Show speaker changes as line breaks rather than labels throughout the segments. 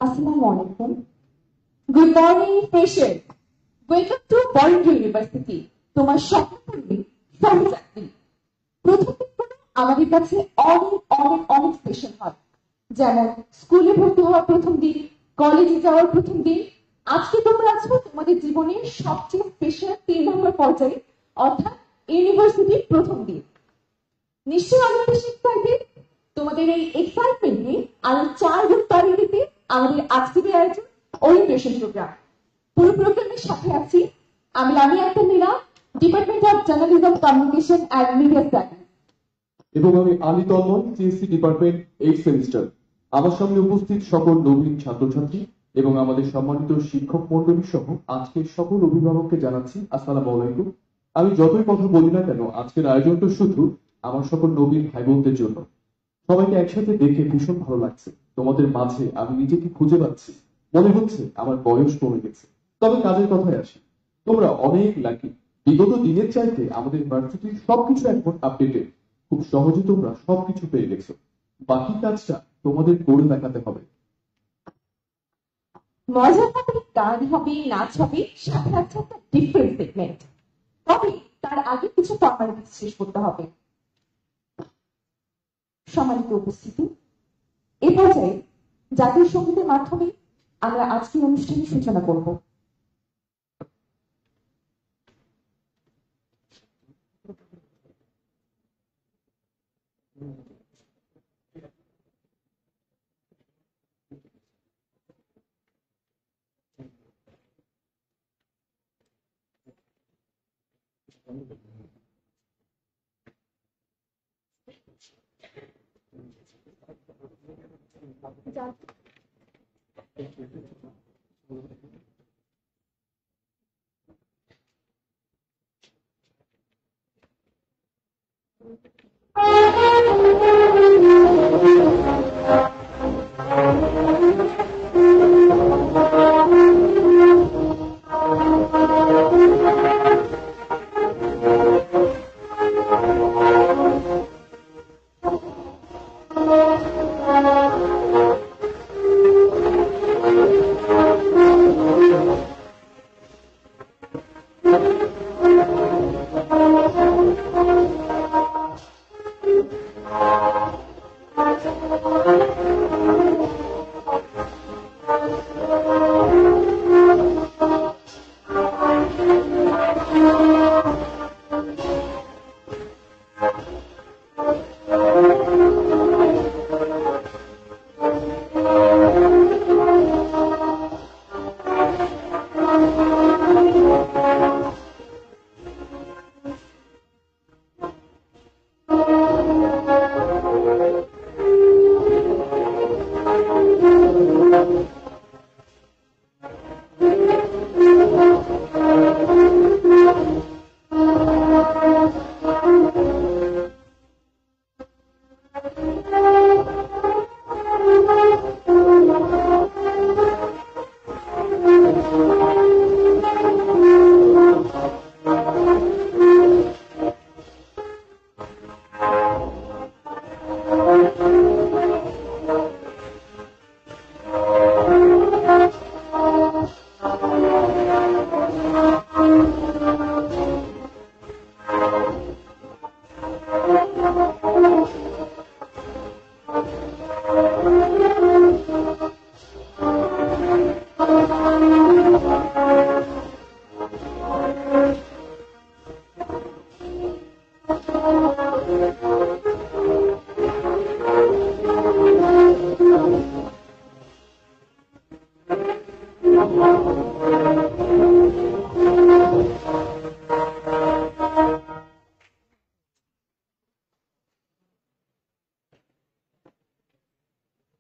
Assalamualaikum. Good morning, freshers. Welcome to Warrington University. তোমার স্বপ্নপূর্ণে সহযাত্রী। প্রথম দিন আমাদের কাছে অনেক অনেক অনেক স্পেশাল হয়, যেমন স্কুলে ভর্তি হওয়ার প্রথম দিন, কলেজে যাওয়ার প্রথম দিন। আজকে তোমরা আছো তোমাদের জীবনের সবচেয়ে স্পেশাল 3 নম্বর পর্যায়ে, অর্থাৎ ইউনিভার্সিটির প্রথম দিন। নিশ্চয়ই আমাদের শিক্ষার্থী তোমাদের এই এক্সাইটমেন্টে আরো 4 গুণ বাড়িয়ে দিতে আমাদের আজকের আয়োজন ওরিয়েন্টেশন প্রোগ্রাম। পুরো প্রোগ্রামের সাথে আছি আমি Lamia Akter Nila, department of journalism, communication and media studies,
এবং আমি Ali Tanmoy, CSC department 8 semester. আমার সামনে উপস্থিত সকল নবীন ছাত্রছাত্রী এবং আমাদের সম্মানিত শিক্ষক মন্ডলী সহ আজকের সকল অভিভাবককে জানাচ্ছি আসসালামু আলাইকুম। আমি যতই কথা বলি না কেন, আজকের আয়োজনটা শুধু আমার সকল নবীন ভাই বোনদের জন্য। সবাইকে একসাথে দেখে ভীষণ ভালো লাগছে। তোমাদের মাঝে আমি নিজেকে খুঁজে পাচ্ছি। মনে হচ্ছে আমার বয়স কমে গেছে। তবে কাজের কথায় আসি, তোমরা অনেক লাকি। বিগত দিনের চাইতে আমাদের ভার্সিটির সবকিছু এখন আপডেটেড। খুব সহজে তোমরা সবকিছু পেয়ে গেছো। বাকি কাজটা তোমাদের করে দেখাতে হবে।
মজা হবে, গান হবে, নাচ হবে, সাথে আছে একটা ডিফারেন্ট সেগমেন্ট। তবে তার আগে কিছু ফর্মালিটিস শেষ করতে হবে। সম্মানিত উপস্থিতি, এ পর্যায়ে জাতীয় সঙ্গীতের মাধ্যমে আমরা আজকের অনুষ্ঠানের সূচনা করব।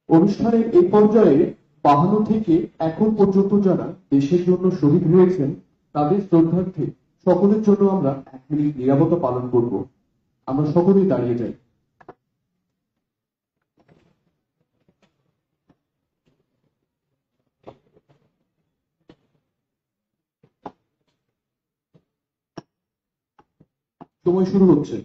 অনুষ্ঠানের এই পর্যায়ে 52 থেকে এখন পর্যন্ত যারা দেশের জন্য শহীদ হয়েছেন তাদের শ্রদ্ধার্থে সকলের জন্য আমরা 1 মিনিট নীরবতা পালন করব। আমরা সকলেই দাঁড়িয়ে যাই। সময় শুরু হচ্ছে।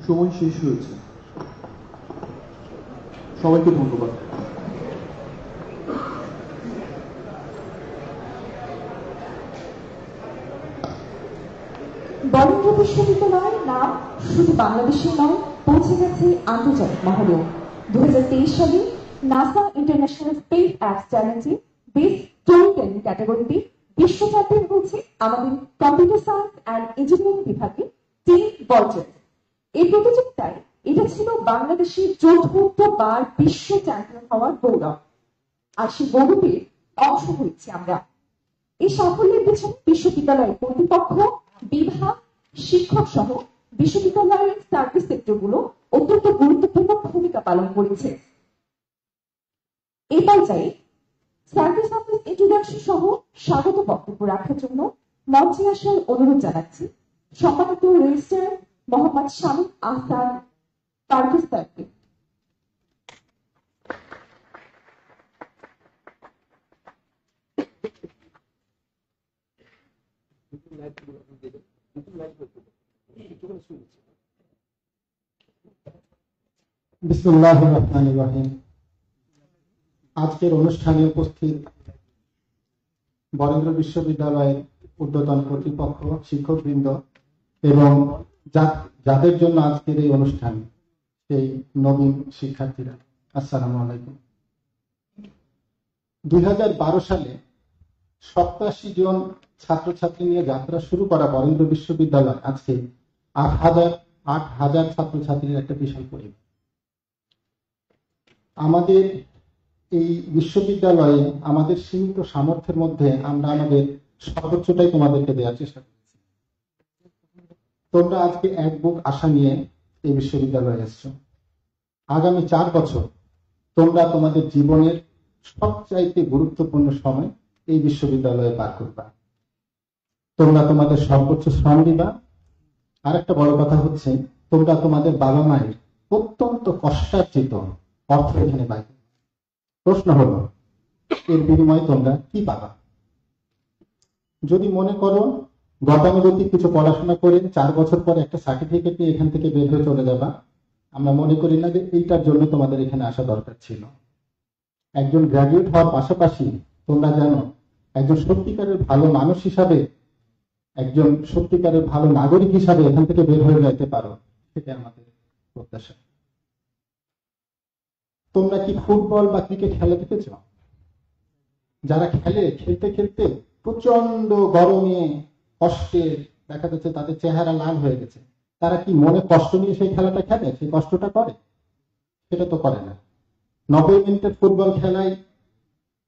সময় শেষ হয়েছে। সবাইকে ধন্যবাদ।
বরেন্দ্র বিশ্ববিদ্যালয়ের নাম শুধু বাংলাদেশে নয়, পৌঁছে গেছে আন্তর্জাতিক মহলেও। 2023 সালে নাসা ইন্টারন্যাশনাল স্পেস অ্যাপস চ্যালেঞ্জে বেস্ট স্টোরি টেলিং ক্যাটাগরিতে বিশ্ব চ্যাম্পিয়ন হয়েছে আমাদের কম্পিউটার সায়েন্স অ্যান্ড ইঞ্জিনিয়ারিং বিভাগে টিম বলজেন। এই প্রতিযোগিতায় এটা ছিল বাংলাদেশের চতুর্থবার বিশ্ব চ্যাম্পিয়ন হওয়ার গৌরব, আর সেই গৌরবের অংশ হয়েছে আমরা। এই সাফল্যের পেছনে বিশ্ববিদ্যালয়ের কর্তৃপক্ষ, বিভাগ, শিক্ষক সহ বিশ্ববিদ্যালয়ের সার্ভিস সেক্টরগুলো অত্যন্ত গুরুত্বপূর্ণ ভূমিকা পালন করেছে। এই পর্যায়ে সার্ভিস অফিস ইন্ট্রোডাকশন সহ স্বাগত বক্তব্য রাখার জন্য মঞ্চে আসার অনুরোধ জানাচ্ছি সম্মানিত রেজিস্ট্রার মোহাম্মদ শামীম আহসান পারভেজ স্যারকে।
বিসমিল্লাহির রহমানির রহিম। আজকের অনুষ্ঠানে উপস্থিত বরেন্দ্র বিশ্ববিদ্যালয়ের ঊর্ধ্বতন কর্তৃপক্ষ, শিক্ষকবৃন্দ এবং যাদের জন্য আজকের এই অনুষ্ঠান, সেই নবীন শিক্ষার্থীরা, আসসালামু আলাইকুম। 2012 সালে 87 জন ছাত্রছাত্রী নিয়ে যাত্রা শুরু করা বরেন্দ্র বিশ্ববিদ্যালয় আজকে 8,000 ছাত্রছাত্রীর একটা বিশাল পরিবার। আমাদের এই বিশ্ববিদ্যালয়ে আমাদের সীমিত সামর্থ্যের মধ্যে আমরা আমাদের সর্বোচ্চটাই তোমাদেরকে দেওয়ার চেষ্টা করেছি। তোমরা আজকে এক বুক আশা নিয়ে এই বিশ্ববিদ্যালয়ে এসছো। আগামী 4 বছর তোমরা তোমাদের জীবনের সবচাইতে গুরুত্বপূর্ণ সময় এই বিশ্ববিদ্যালয়ে পার করবা। তোমরা তোমাদের সর্বোচ্চ শ্রম দিবা। আর একটা বড় কথা হচ্ছে, তোমরা তোমাদের বাবা মায়ের অত্যন্ত কষ্টার্জিত অর্থ এখানে পাইবে। প্রশ্ন হলো, এর বিনিময়ে তোমরা কি পাবা? যদি মনে করো গতানুগতিক কিছু পড়াশোনা করে 4 বছর পরে একটা সার্টিফিকেট নিয়ে এখান থেকে বের হয়ে চলে যাবা, আমরা মনে করি না যে এইটার জন্য তোমাদের এখানে আসা দরকার ছিল। একজন গ্রাজুয়েট হওয়ার পাশাপাশি তোমরা জানো, একজন সত্যিকারের ভালো মানুষ হিসাবে, একজন সত্যিকারের ভালো নাগরিক হিসাবে এখান থেকে বের হয়ে যাইতে পারো, সেটা আমাদের প্রত্যাশা। তোমরা কি ফুটবল বা ক্রিকেট খেলা দেখেছ? যারা খেলতে খেলতে প্রচন্ড গরমে কষ্টে দেখা যাচ্ছে তাদের চেহারা লাল হয়ে গেছে, তারা কি মনে কষ্ট নিয়ে সেই খেলাটা খেলে, সেই কষ্টটা করে? সেটা তো করে না। 90 মিনিটের ফুটবল খেলায়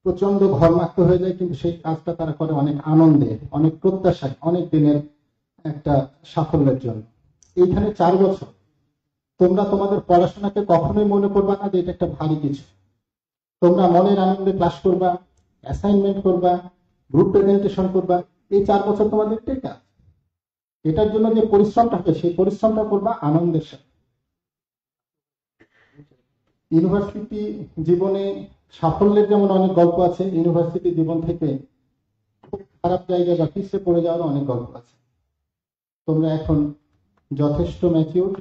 প্রচন্ড ঘর্মাক্ত হয়ে যায়, কিন্তু সেই কাজটা তারা করে অনেক আনন্দে, অনেক প্রত্যাশায়, অনেক দিনের একটা সাফল্যের জন্য। এইখানে 4 বছর তোমরা তোমাদের পড়াশোনাকে কখনোই মনে করবা না যে এটা একটা ভারী কিছু। তোমরা মনের আনন্দে ক্লাস করবা, অ্যাসাইনমেন্ট করবা, গ্রুপ প্রেজেন্টেশন করবা। এই 4 বছর তোমাদের এটাই কাজ। এটার জন্য যে পরিশ্রমটা হবে, সেই পরিশ্রমটা করবা আনন্দের সাথে। ইউনিভার্সিটি জীবনে সাফল্যের যেমন অনেক গল্প আছে, ইউনিভার্সিটি জীবন থেকে খুব খারাপ জায়গায় বা পিছিয়ে পড়ে যাওয়ার অনেক গল্প আছে। তোমরা এখন যথেষ্ট ম্যাচিউর,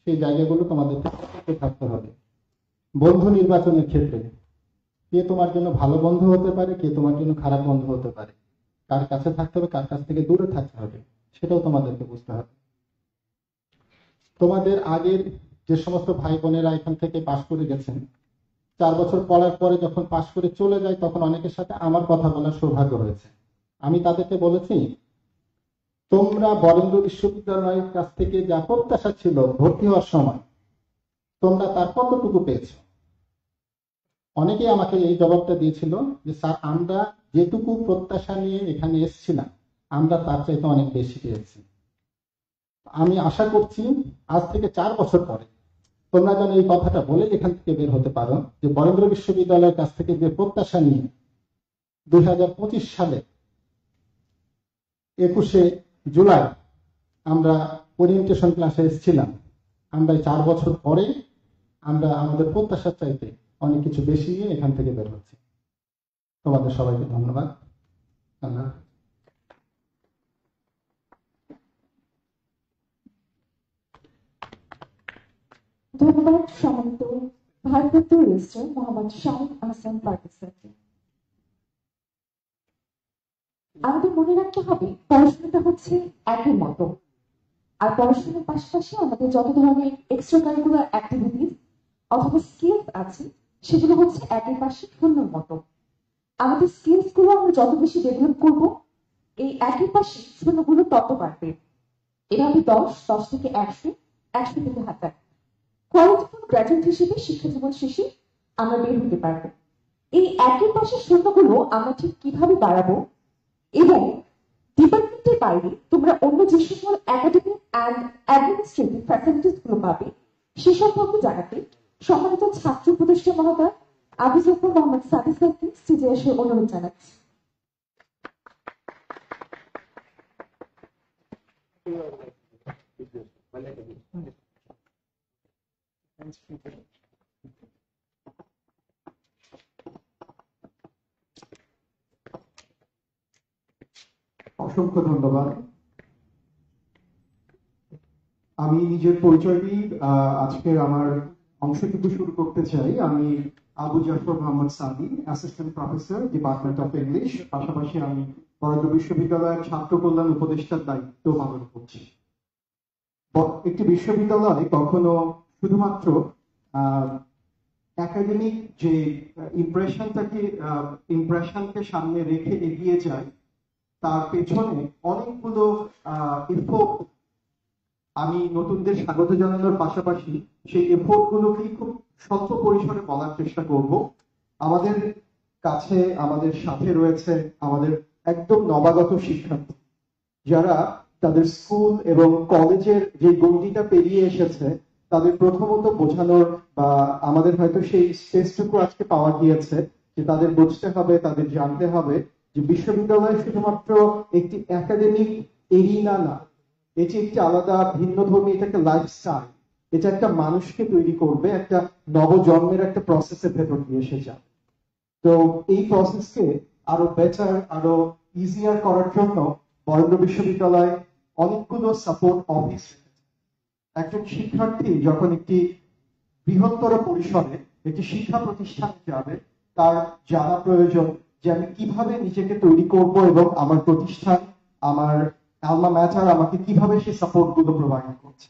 সেই জায়গাগুলো তোমাদের থাকতে হবে। বন্ধু নির্বাচনের ক্ষেত্রে কে তোমার জন্য ভালো বন্ধু হতে পারে, কে তোমার জন্য খারাপ বন্ধু হতে পারে, কার কাছে থাকতে হবে, কার কাছ থেকে দূরে থাকতে হবে, সেটাও তোমাদেরকে বুঝতে হবে। তোমাদের আগের যে সমস্ত ভাই বোনেরা এখান থেকে পাশ করে গেছেন, 4 বছর পড়ার পরে যখন পাশ করে চলে যায়, তখন অনেকের সাথে আমার কথা বলার সৌভাগ্য হয়েছে। আমি তাদেরকে বলেছি, তোমরা বরেন্দ্র বিশ্ববিদ্যালয়ের কাছ থেকে যা প্রত্যাশা ছিল ভর্তি হওয়ার সময়, তোমরা তার কতটুকু পেয়েছ? অনেকেই আমাকে এই জবাবটা দিয়েছিল যে স্যার, আমরা যেটুকু প্রত্যাশা নিয়ে এখানে এসেছিলাম, আমরা তার চাইতে অনেক বেশি পেয়েছি। আমি আশা করছি আজ থেকে 4 বছর পরে তোমরা যেন এই কথাটা বলে এখান থেকে বের হতে পারো যে বরেন্দ্র বিশ্ববিদ্যালয়ের কাছ থেকে যে প্রত্যাশা নিয়ে 2025 সালে 21শে জুলাই আমরা ওরিয়েন্টেশন ক্লাসে এসেছিলাম, আমরা 4 বছর পরে আমরা আমাদের প্রত্যাশার চাইতে অনেক কিছু বেশি নিয়ে এখান থেকে বের হচ্ছি। তোমাদের সবাইকে ধন্যবাদ। আল্লাহ।
ধন্যবাদ সম্মানিত ভারপ্রাপ্ত রেজিস্ট্রার মোহাম্মদ শাহিদ আহসান পার্টি স্যারকে। আমাদের মনে রাখতে হবে, পড়াশোনাটা হচ্ছে একই মতো, আর পড়াশোনার পাশাপাশি আমাদের যত ধরনের এক্সট্রা কারিকুলার অ্যাক্টিভিটিস অথবা স্কিলস আছে, সেগুলো হচ্ছে একই পাশে শূন্যর মতো। আমাদের স্কিলস গুলো আমরা যত বেশি ডেভেলপ করব, এই একই পাশে শূন্যগুলো তত বাড়বে। এভাবে 10 থেকে 100, 100 থেকে 1000 কোয়ালিটিফুল গ্র্যাজুয়েট হিসেবে শিক্ষা জীবন শেষে আমরা বের হতে পারবো। এই একই পাশে শূন্যগুলো আমরা ঠিক কিভাবে বাড়াবো এবং ডিপার্টমেন্টের বাইরে তোমরা অন্য যে সকল একাডেমিক অ্যান্ড অ্যাডমিনিস্ট্রেটিভ ফ্যাসিলিটিস গুলো পাবে, সে সম্পর্কে জানাতে সম্মানিত ছাত্র উপদেষ্টা মহোদয় আবু জাফর মোহাম্মদ সাদিক স্যারকে স্টেজে এসে অনুরোধ জানাচ্ছি।
অসংখ্য ধন্যবাদ। আমি নিজের পরিচয় দিয়ে আজকে আমার অংশটুকু শুরু করতে চাই। আমি আবু জাফর মোহাম্মদ সাদি, assistant professor, department of English. পাশাপাশি আমি বরেন্দ্র বিশ্ববিদ্যালয়ের ছাত্র কল্যাণ উপদেষ্টার দায়িত্ব পালন করছি। একটি বিশ্ববিদ্যালয় কখনো শুধুমাত্র একাডেমিক যে ইমপ্রেশনকে সামনে রেখে এগিয়ে যায়, তার পেছনে অনেকগুলো এফোর্ট আমি নতুনদের স্বাগত জানানোর পাশাপাশি সেই এফোর্ট গুলোকেই খুব স্বল্প পরিসরে বলার চেষ্টা করব। আমাদের কাছে, আমাদের সাথে রয়েছে আমাদের একদম নবাগত শিক্ষার্থী, যারা তাদের স্কুল এবং কলেজের যে গণ্ডিটা পেরিয়ে এসেছে, তাদের প্রথমত বোঝানোর বা আমাদের হয়তো সেই স্পেসটুকু আজকে পাওয়া গিয়েছে যে তাদের বুঝতে হবে, তাদের জানতে হবে যে বিশ্ববিদ্যালয় শুধুমাত্র একটি একাডেমিক এরিনা না, এটি একটি আলাদা ভিন্নধর্মী, এটা একটা লাইফস্টাইল, এটা একটা মানুষকে তৈরি করবে, একটা নবজন্মের একটা প্রসেসের ভেতর দিয়ে এসে যায়। তো এই প্রসেসকে আরো বেটার, আরো ইজিয়ার করার জন্য বরেন্দ্র বিশ্ববিদ্যালয় অনেকগুলো সাপোর্ট অফিস রেখেছে। একজন শিক্ষার্থী যখন একটি বৃহত্তর পরিসরে একটি শিক্ষা প্রতিষ্ঠানে যাবে, তার জানা প্রয়োজন যে আমি কিভাবে নিজেকে তৈরি করব এবং আমার প্রতিষ্ঠান, আমার আলমা ম্যাটার আমাকে কিভাবে সেই সাপোর্ট গুলো প্রোভাইড করছে।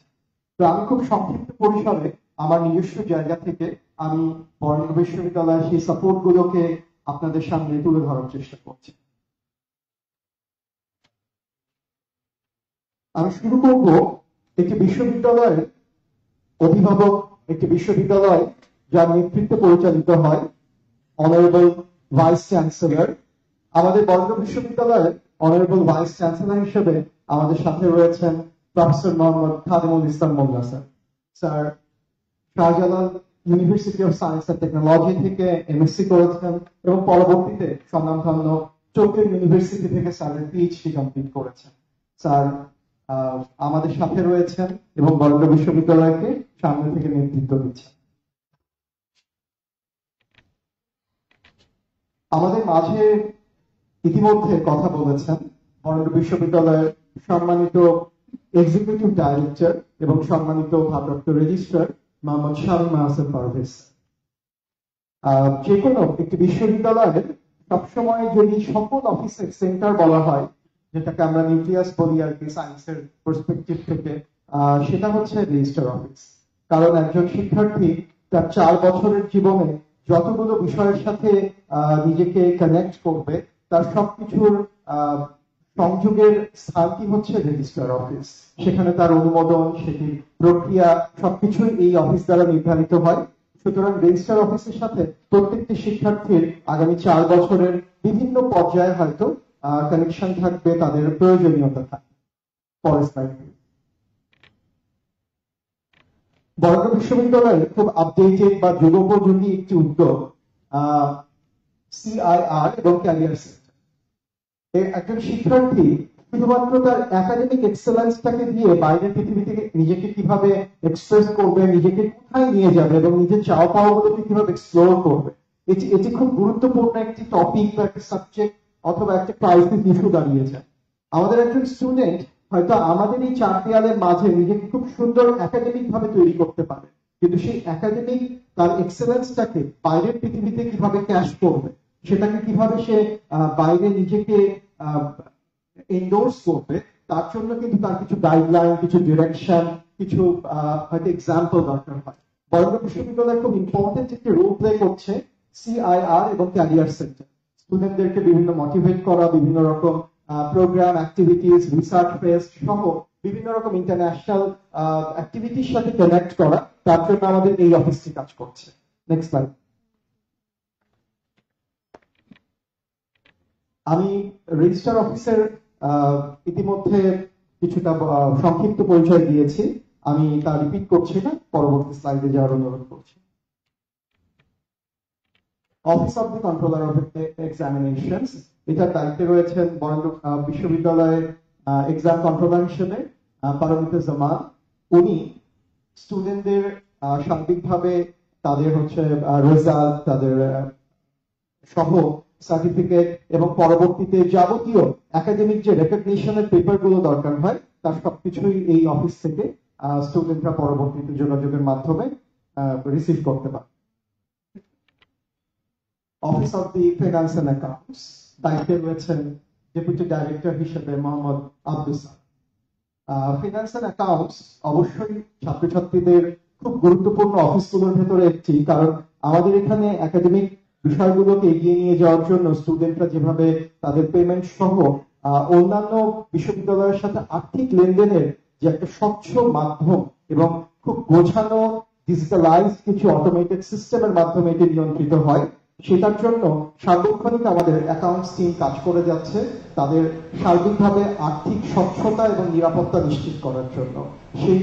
তো আমি খুব সংক্ষিপ্ত পরিসরে আমার নিজস্ব জায়গা থেকে আমি বরেন্দ্র বিশ্ববিদ্যালয়ের সেই সাপোর্ট গুলোকে আপনাদের সামনে তুলে ধরার চেষ্টা করছি। আমি শুরু করব একটি বিশ্ববিদ্যালয়ের অভিভাবক, একটি বিশ্ববিদ্যালয় যার নেতৃত্বে পরিচালিত হয় অনারেবল ভাইস চ্যান্সেলর। আমাদের বরেন্দ্র বিশ্ববিদ্যালয়ের অনারেবল ভাইস চ্যান্সেলর হিসেবে আমাদের সাথে রয়েছেন professor Mohammad Khadimul Islam Molla sir. Sir Shahjalal university of science and technology থেকে এমএসসি করেছেন এবং পরবর্তীতে স্বনামধন্য চৌকির ইউনিভার্সিটি থেকে স্যারের পিএইচডি কমপ্লিট করেছেন। স্যার আমাদের সাথে রয়েছেন এবং বরেন্দ্র বিশ্ববিদ্যালয়কে সামনে থেকে নেতৃত্ব দিচ্ছেন। আমাদের মাঝে ইতিমধ্যে কথা বলেছেন বরেন্দ্র বিশ্ববিদ্যালয়ের সম্মানিত এক্সিকিউটিভ ডাইরেক্টর এবং সম্মানিত ভারপ্রাপ্ত রেজিস্ট্রার মোহাম্মদ শামীম আহসান পারভেজ। যে কোনো একটি বিশ্ববিদ্যালয়ের সবসময় যদি সকল অফিসের সেন্টার বলা হয়, যেটাকে আমরা নিউক্লিয়াস বলি আর কি সায়েন্সের পার্সপেক্টিভ থেকে, সেটা হচ্ছে রেজিস্ট্রার অফিস। কারণ একজন শিক্ষার্থী তার 4 বছরের জীবনে যতগুলো বিষয়ের সাথে নিজেকে কানেক্ট করবে, তার সবকিছুর সংযোগের স্থানটি হচ্ছে রেজিস্ট্রার অফিস। সেখানে তার অনুমোদন, সেটির প্রক্রিয়া সবকিছুই এই অফিস দ্বারা নির্ধারিত হয়। সুতরাং রেজিস্ট্রার অফিসের সাথে প্রত্যেকটি শিক্ষার্থীর আগামী 4 বছরের বিভিন্ন পর্যায়ে হয়তো কানেকশন থাকবে, তাদের প্রয়োজনীয়তা থাকবে। পরের স্লাইড। বরেন্দ্র বিশ্ববিদ্যালয়ের খুব আপডেটেড বা যুগোপযোগী একটি উদ্যোগ সিআইআর এবং ক্যারিয়ার সেন্টার। একজন শিক্ষার্থী শুধুমাত্র তার একাডেমিক এক্সেলেন্সটাকে দিয়ে বাইরের পৃথিবী থেকে নিজেকে কিভাবে এক্সপ্রেস করবে, নিজেকে কোথায় নিয়ে যাবে এবং নিজের চাওয়া পাওয়াগুলোকে কিভাবে এক্সপ্লোর করবে, এটি খুব গুরুত্বপূর্ণ একটি টপিক বা একটা সাবজেক্ট অথবা একটা ক্রাইসিস ইস্যু দাঁড়িয়েছে। আমাদের একজন স্টুডেন্ট হয়তো আমাদের এই 4 দেয়ালের মাঝে নিজেকে খুব সুন্দর একাডেমিক ভাবে তৈরি করতে পারে, কিন্তু সেই একাডেমিক তার এক্সেলেন্সটাকে বাইরের পৃথিবীতে কিভাবে ক্যাশ করবে, সেটাকে কিভাবে সে বাইরে নিজেকে এন্ডোর্স করবে, তার জন্য কিন্তু তার কিছু গাইডলাইন, কিছু ডিরেকশন, কিছু হয়তো এক্সাম্পল দরকার হয়। বরেন্দ্র বিশ্ববিদ্যালয় খুব ইম্পর্টেন্ট একটি রোল প্লে করছে সিআইআর এবং ক্যারিয়ার সেন্টার। স্টুডেন্টদেরকে বিভিন্ন মোটিভেট করা, বিভিন্ন রকম প্রোগ্রাম, অ্যাক্টিভিটিস, রিসার্চ ফেস্ট সহ বিভিন্ন রকম ইন্টারন্যাশনাল অ্যাক্টিভিটির সাথে কানেক্ট করা, তার জন্য আমাদের এই অফিসটি কাজ করছে। Next slide. আমি রেজিস্ট্রার অফিসের ইতিমধ্যে কিছুটা সংক্ষিপ্ত পরিচয় দিয়েছি, আমি তা রিপিট করছি না, পরবর্তী স্লাইডে যাওয়ার অনুরোধ করছি। Office of the controller of examinations, এটার দায়িত্বে রয়েছেন বরেন্দ্র বিশ্ববিদ্যালয়ের এক্সাম কন্ট্রোলার হিসেবে পারমিতা জামান। উনি স্টুডেন্টদের সার্বিকভাবে তাদের রেজাল্ট, তাদের সহ সার্টিফিকেট এবং পরবর্তীতে যাবতীয় একাডেমিক যে রেকগনিশনের পেপার গুলো দরকার হয় তার সবকিছুই এই অফিস থেকে স্টুডেন্টরা পরবর্তীতে যোগাযোগের মাধ্যমে রিসিভ করতে পারে। Office of the finance and accounts, দায়িত্বে রয়েছেন ডেপুটি ডাইরেক্টর হিসেবে Mohammad Abdus Salam. Finance and accounts অবশ্যই ছাত্রছাত্রীদের খুব গুরুত্বপূর্ণ অফিসগুলোর ভেতরে একটি, কারণ আমাদের এখানে একাডেমিক বিষয়গুলোকে এগিয়ে নিয়ে যাওয়ার জন্য স্টুডেন্টরা যেভাবে তাদের পেমেন্ট সহ অন্যান্য বিশ্ববিদ্যালয়ের সাথে আর্থিক লেনদেনের যে একটা স্বচ্ছ মাধ্যম এবং খুব গোছানো ডিজিটালাইজ কিছু অটোমেটেড সিস্টেমের মাধ্যমে এটি নিয়ন্ত্রিত হয়, সেটার জন্য সার্বক্ষণিক আমাদের অ্যাকাউন্টস টিম কাজ করে যাচ্ছে তাদের সার্বিকভাবে আর্থিক স্বচ্ছতা এবং নিরাপত্তা নিশ্চিত করার জন্য। সেই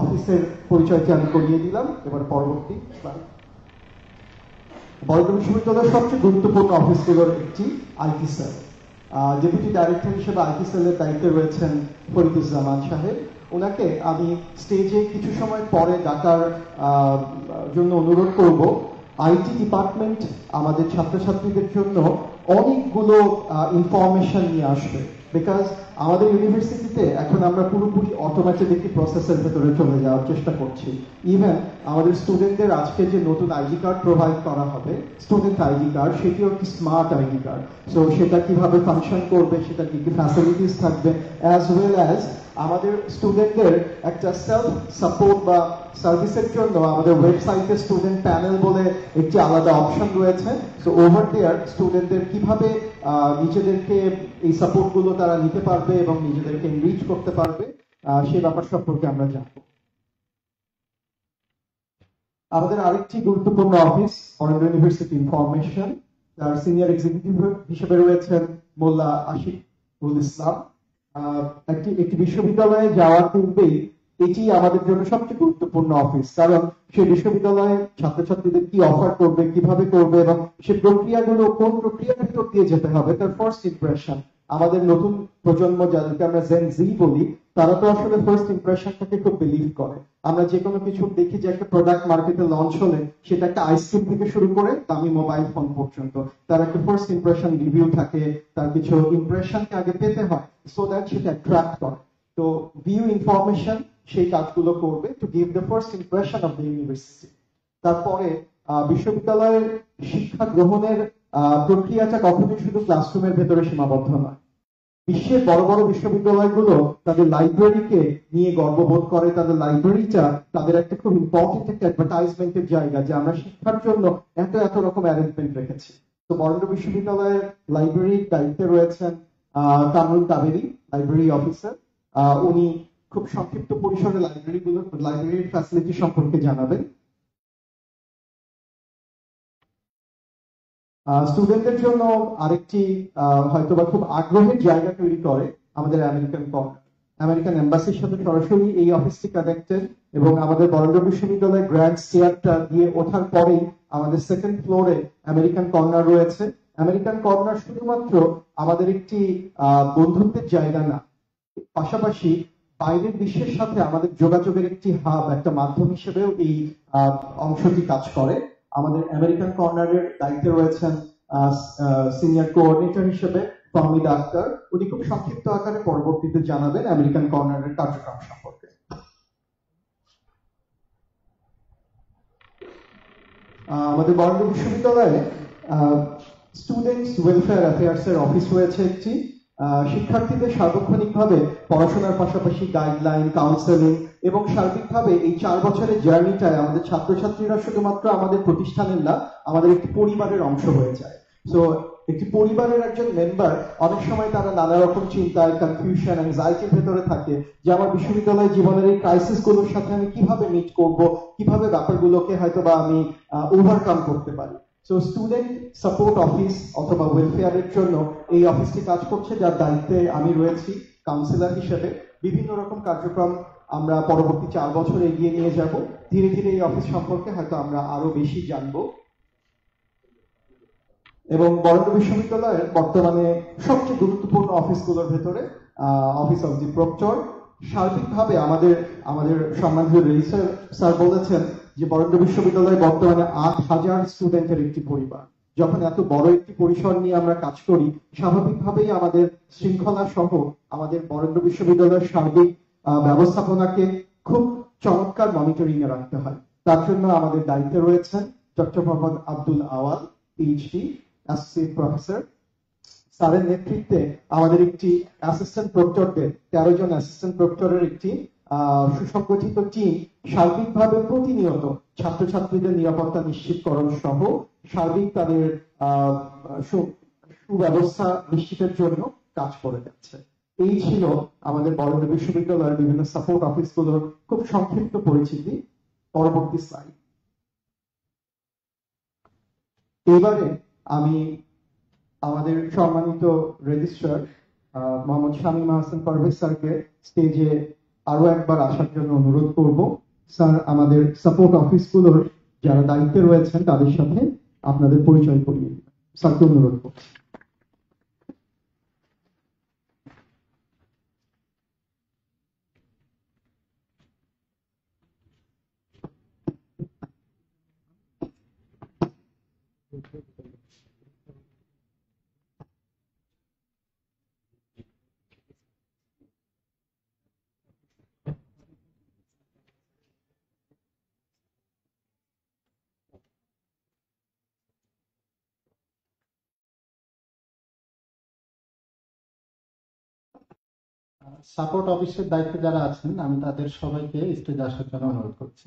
অফিসের পরিচয়টি আমি করিয়ে দিলাম। এবার পরবর্তী স্লাইড। বরেন্দ্র বিশ্ববিদ্যালয়ের সবচেয়ে গুরুত্বপূর্ণ অফিসগুলোর একটি আইটি সেল। ডেপুটি ডাইরেক্টর হিসেবে আইটি সেলের দায়িত্বে রয়েছেন ফরিদুজ্জামান সাহেব। ওনাকে আমি স্টেজে কিছু সময় পরে ডাকার জন্য অনুরোধ করব। আইটি ডিপার্টমেন্ট আমাদের ছাত্রছাত্রীদের জন্য অনেকগুলো ইনফরমেশন নিয়ে আসবে, বিকজ আমাদের ইউনিভার্সিটিতে এখন আমরা পুরোপুরি অটোমেটেড একটি প্রসেসের ভেতরে চলে যাওয়ার চেষ্টা করছি। ইভেন আমাদের স্টুডেন্টদের আজকে যে নতুন আইডি কার্ড প্রোভাইড করা হবে, স্টুডেন্ট আইডি কার্ড, সেটিও একটি স্মার্ট আইডি কার্ড। সো সেটা কিভাবে ফাংশন করবে, সেটা কি কি ফ্যাসিলিটিস থাকবে, অ্যাজ ওয়েল অ্যাজ আমাদের স্টুডেন্টদের একটা সেলফ সাপোর্ট বা সার্ভিসের জন্য আমাদের ওয়েবসাইটে স্টুডেন্ট প্যানেল বলে একটি আলাদা অপশন রয়েছে। সো ওভার দেয়ার স্টুডেন্টদের কিভাবে নিজেদেরকে এই সাপোর্ট গুলো তারা নিতে পারবে এবং নিজেদেরকে এনরিচ করতে পারবে, সে ব্যাপার সম্পর্কে আমরা জানবো। আমাদের আরেকটি গুরুত্বপূর্ণ অফিস বরেন্দ্র ইউনিভার্সিটি ইনফরমেশন, যার সিনিয়র এক্সিকিউটিভ হিসেবে রয়েছেন মোল্লা আশিকুল ইসলাম। একটি বিশ্ববিদ্যালয়ে যাওয়ার পূর্বেই এটি আমাদের জন্য সবচেয়ে গুরুত্বপূর্ণ অফিস, কারণ সেই বিশ্ববিদ্যালয়ে ছাত্রছাত্রীদের কি অফার করবে, কিভাবে করবে এবং সে প্রক্রিয়াগুলো কোন প্রক্রিয়ার ভিতর দিয়ে যেতে হবে, তার ফার্স্ট ইমপ্রেশন। আমাদের নতুন প্রজন্ম যাদেরকে আমরা জেন জি বলি, তারা তো আসলে ফার্স্ট ইমপ্রেশনটাকে খুব বিলিভ করে। আমরা যে কোনো কিছু দেখি যে একটা প্রোডাক্ট মার্কেটে লঞ্চ হলে সেটা একটা আইসক্রিম থেকে শুরু করে দামি মোবাইল ফোন পর্যন্ত তার একটা ফার্স্ট ইমপ্রেশন রিভিউ থাকে, তার কিছু ইমপ্রেশনকে আগে পেতে হয় সো দ্যাট সেটা অ্যাট্রাক্ট করে। তো ভিউ ইনফরমেশন সেই কাজগুলো করবে to give the first impression of the university. তারপরে বিশ্ববিদ্যালয়ের শিক্ষা গ্রহণের প্রক্রিয়াটা কখনোই শুধু ক্লাসরুমের ভেতরে সীমাবদ্ধ নয়। বিশ্বের বড় বড় বিশ্ববিদ্যালয়গুলো তাদের লাইব্রেরিকে নিয়ে গর্ববোধ করে। তাদের লাইব্রেরিটা তাদের একটা খুব ইম্পর্টেন্ট একটা অ্যাডভার্টাইজমেন্টের জায়গা, যে আমরা শিক্ষার জন্য এত এত রকম অ্যারেঞ্জমেন্ট রেখেছি। তো বরেন্দ্র বিশ্ববিদ্যালয়ের লাইব্রেরির দায়িত্বে রয়েছেন কামরুল কাবেরী, লাইব্রেরি অফিসার। উনি খুব সংক্ষিপ্ত পরিসরে লাইব্রেরির ফ্যাসিলিটি সম্পর্কে জানাবেন। স্টুডেন্টদের জন্য আরেকটি হয়তোবা খুব আগ্রহের জায়গা তৈরি করে আমাদের আমেরিকান এম্বাসির সাথে সরাসরি এই অফিসটি কানেক্টেড, এবং আমাদের বরেন্দ্র বিশ্ববিদ্যালয় গ্র্যান্ড স্টেয়ারটা দিয়ে ওঠার পরেই আমাদের সেকেন্ড ফ্লোরে আমেরিকান কর্নার রয়েছে। আমেরিকান কর্নার শুধুমাত্র আমাদের একটি বন্ধুত্বের জায়গা না, পাশাপাশি বাইরের বিশ্বের সাথে আমাদের যোগাযোগের একটি হাব, একটা মাধ্যম হিসেবেও এই অংশটি কাজ করে। আমাদের আমেরিকান কর্নারের দায়িত্বে রয়েছেন সিনিয়র কোঅর্ডিনেটর হিসেবে ফাহমিদা আক্তার। উনি খুব সংক্ষিপ্ত আকারে পরবর্তীতে জানাবেন আমেরিকান কর্নারের কার্যক্রম সম্পর্কে। আমাদের বরেন্দ্র বিশ্ববিদ্যালয়ে স্টুডেন্টস ওয়েলফেয়ার অ্যাফেয়ার্স এর অফিস রয়েছে একটি। শিক্ষার্থীদের সার্বক্ষণিকভাবে পড়াশোনার পাশাপাশি গাইডলাইন, কাউন্সেলিং এবং সার্বিকভাবে এই 4 বছরের জার্নিটায় আমাদের ছাত্রছাত্রীরা শুধুমাত্র আমাদের প্রতিষ্ঠানের না, আমাদের একটি পরিবারের অংশ হয়ে যায়। সো একটি পরিবারের একজন মেম্বার অনেক সময় তারা নানা রকম চিন্তায়, কনফিউশন, অ্যাংজাইটির ভেতরে থাকে যে আমার বিশ্ববিদ্যালয় জীবনের এই ক্রাইসিস গুলোর সাথে আমি কিভাবে মিট করব, কিভাবে ব্যাপারগুলোকে হয়তো বা আমি ওভারকাম করতে পারি। সো স্টুডেন্ট সাপোর্ট অফিস অথবা ওয়েলফেয়ারের জন্য এই অফিসটি কাজ করছে, যার দায়িত্বে আমি রয়েছি কাউন্সিলর হিসেবে। বিভিন্ন রকম কার্যক্রম আমরা পরবর্তী 4 বছর এগিয়ে নিয়ে যাব। ধীরে ধীরে এই অফিস সম্পর্কে হয়তো আমরা আরো বেশি জানবো। এবং বরেন্দ্র বিশ্ববিদ্যালয়ের বর্তমানে সবচেয়ে গুরুত্বপূর্ণ অফিসগুলোর ভেতরে অফিস অফ দি প্রক্টর। সার্বিকভাবে আমাদের সম্মানিত রেজিস্ট্রার স্যার বলেছেন যে বরেন্দ্র বিশ্ববিদ্যালয় বর্তমানে 8000 স্টুডেন্টের একটি পরিবার। যখন এত বড় একটি পরিসর নিয়ে আমরা কাজ করি, স্বাভাবিকভাবেই আমাদের শৃঙ্খলা সহ আমাদের বরেন্দ্র বিশ্ববিদ্যালয়ের সার্বিক ব্যবস্থাপনাকে খুব চমৎকার মনিটরিং এ রাখতে হয়। তার জন্য আমাদের দায়িত্বে রয়েছেন ডক্টর মোহাম্মদ আব্দুল আওয়াল, পিএইচডি, অ্যাসোসিয়েট প্রফেসর। স্যারের নেতৃত্বে আমাদের একটি অ্যাসিস্ট্যান্ট প্রক্টরদের 13 জন অ্যাসিস্ট্যান্ট প্রক্টরের একটি সুসংগঠিত টিম সার্বিকভাবে প্রতিনিয়ত ছাত্রছাত্রীদের নিরাপত্তা নিশ্চিতকরণ সহ সার্বিক তাদের সুব্যবস্থা নিশ্চিতের জন্য কাজ করে যাচ্ছে। এই ছিল আমাদের বরেন্দ্র বিশ্ববিদ্যালয়ের বিভিন্ন সাপোর্ট অফিসগুলোর খুব সংক্ষিপ্ত পরিচিতি। পরবর্তী স্লাইড। এবারে আমি আমাদের সম্মানিত রেজিস্ট্রার মোহাম্মদ শামীম আহসান পারভেজ স্যারকে স্টেজে আরো একবার আসার জন্য অনুরোধ করব। স্যার আমাদের সাপোর্ট অফিসগুলোর যারা দায়িত্বে রয়েছেন তাদের সাথে আপনাদের পরিচয় করিয়ে দিবেন। স্যারকে অনুরোধ করছি।
সাপোর্ট অফিসের দায়িত্বে যারা আছেন আমি তাদের সবাইকে স্টেজে আসার জন্য অনুরোধ করছি।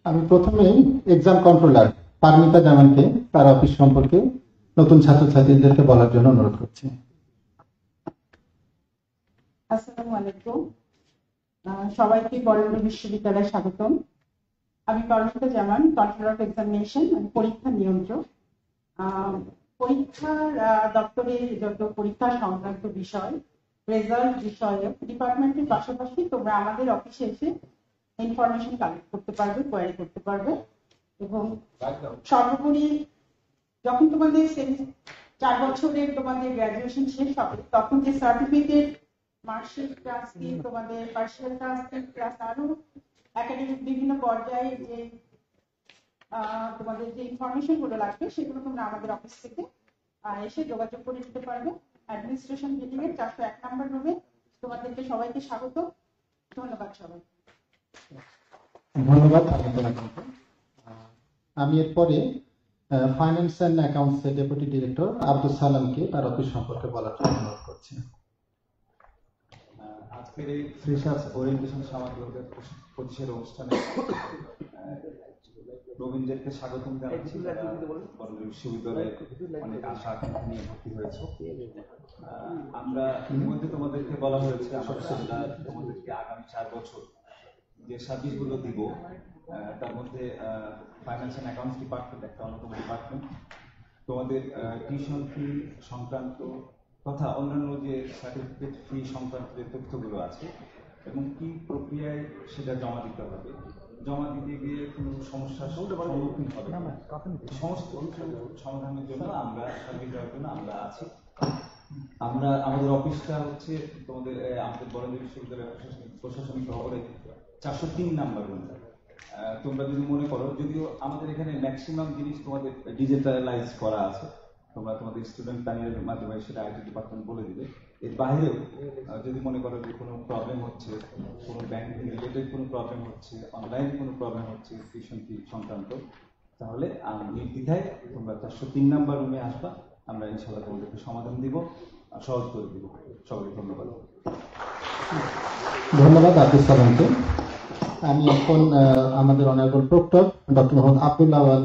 আমি প্রথমেই এক্সাম কন্ট্রোলার পারমিতা জামানকে তার অফিস সম্পর্কে নতুন ছাত্রছাত্রীদেরকে বলার জন্য অনুরোধ করছি।
আসসালামু আলাইকুম, সবাইকে বরেন্দ্র বিশ্ববিদ্যালয়ে স্বাগতম। আমি পারমিতা জামান, কন্ট্রোলার অফ এক্সামিনেশন, পরীক্ষা নিয়ন্ত্রক। পরীক্ষার দপ্তরে যত পরীক্ষা সংক্রান্ত বিষয়, রেজাল্ট বিষয়ে ডিপার্টমেন্টের পাশাপাশি তোমরা আমাদের অফিসে এসে ইনফরমেশন কালেক্ট করতে পারবে, কোয়ারি করতে পারবে। এবং সর্বোপরি যখন তোমাদের 4 বছরের তোমাদের গ্রাজুয়েশন শেষ হবে তখন যে সার্টিফিকেট, মার্কশিট, ট্রান্সক্রিপ্ট, তোমাদের পার্সিয়াল ট্রান্সক্রিপ্ট প্লাস আরো একাডেমিক বিভিন্ন পর্যায়ে যে তোমাদের যে ইনফরমেশন গুলো লাগবে সেগুলো তোমরা আমাদের অফিস থেকে এসে যোগাযোগ করে নিতে পারবে। অ্যাডমিনিস্ট্রেশন বিল্ডিং এর 401 নম্বর রুমে। তোমাদেরকে সবাইকে স্বাগত। ধন্যবাদ সবাই।
ধন্যবাদ আপনাকে। আমি এরপরে ফাইন্যান্স অ্যান্ড অ্যাকাউন্টস এর ডেপুটি ডিরেক্টর আব্দুল সালামকে তার অফিস সম্পর্কে বলার জন্য অনুরোধ করছি।
আজকের এই ফ্রেশার্স ওরিয়েন্টেশন সামাজিক পরিষের অনুষ্ঠানে প্রবীণদেরকে স্বাগতম জানাচ্ছি। বরেন্দ্র বিশ্ববিদ্যালয়ে অনেক আশা আকাঙ্ক্ষা নিয়ে ভর্তি হয়েছে। আমরা ইতিমধ্যে তোমাদেরকে বলা হয়েছে আমরা তোমাদেরকে আগামী 4 বছর যে সার্ভিসগুলো দিব তার মধ্যে ফাইন্যান্স অ্যান্ড অ্যাকাউন্টস ডিপার্টমেন্ট একটা অন্যতম ডিপার্টমেন্ট। তোমাদের টিউশন ফি সংক্রান্ত তথা অন্যান্য যে সার্টিফিকেট ফি সংক্রান্ত যে তথ্যগুলো আছে এবং কি প্রক্রিয়ায় সেটা জমা দিতে হবে, জমা দিতে গিয়ে কোনো সমস্যার সম্মুখীন হবে সমস্ত সমাধানের জন্য আমরা সার্ভিস দেওয়ার জন্য আমরা আছি। আমরা আমাদের অফিসটা হচ্ছে তোমাদের আমাদের বরেন্দ্র বিশ্ববিদ্যালয়ের প্রশাসনিক ভবনে 403 নাম্বার রুম। তোমরা যদি মনে করো, যদিও আমাদের এখানে ম্যাক্সিমাম জিনিস তোমাদের ডিজিটালাইজ করা আছে, তোমরা তোমাদের স্টুডেন্ট প্যানেলের মাধ্যমে সেটা আইটি ডিপার্টমেন্ট বলে দিবে। এর বাইরেও যদি মনে করো যে কোনো প্রবলেম হচ্ছে, কোনো ব্যাংকিং রিলেটেড কোনো প্রবলেম হচ্ছে, অনলাইন কোনো প্রবলেম হচ্ছে টিউশন ফি সংক্রান্ত, তাহলে নির্দ্বিধায় তোমরা 403 নাম্বার রুমে আসবা। আমরা ইনশাআল্লাহ তোমাদেরকে সমাধান দিব, সহজ করে দিব। সবাইকে ধন্যবাদ।
ধন্যবাদ আব্দুল সালামকে। আমি এখন আমাদের honourable proctor doctor Mohammad Abdul Awal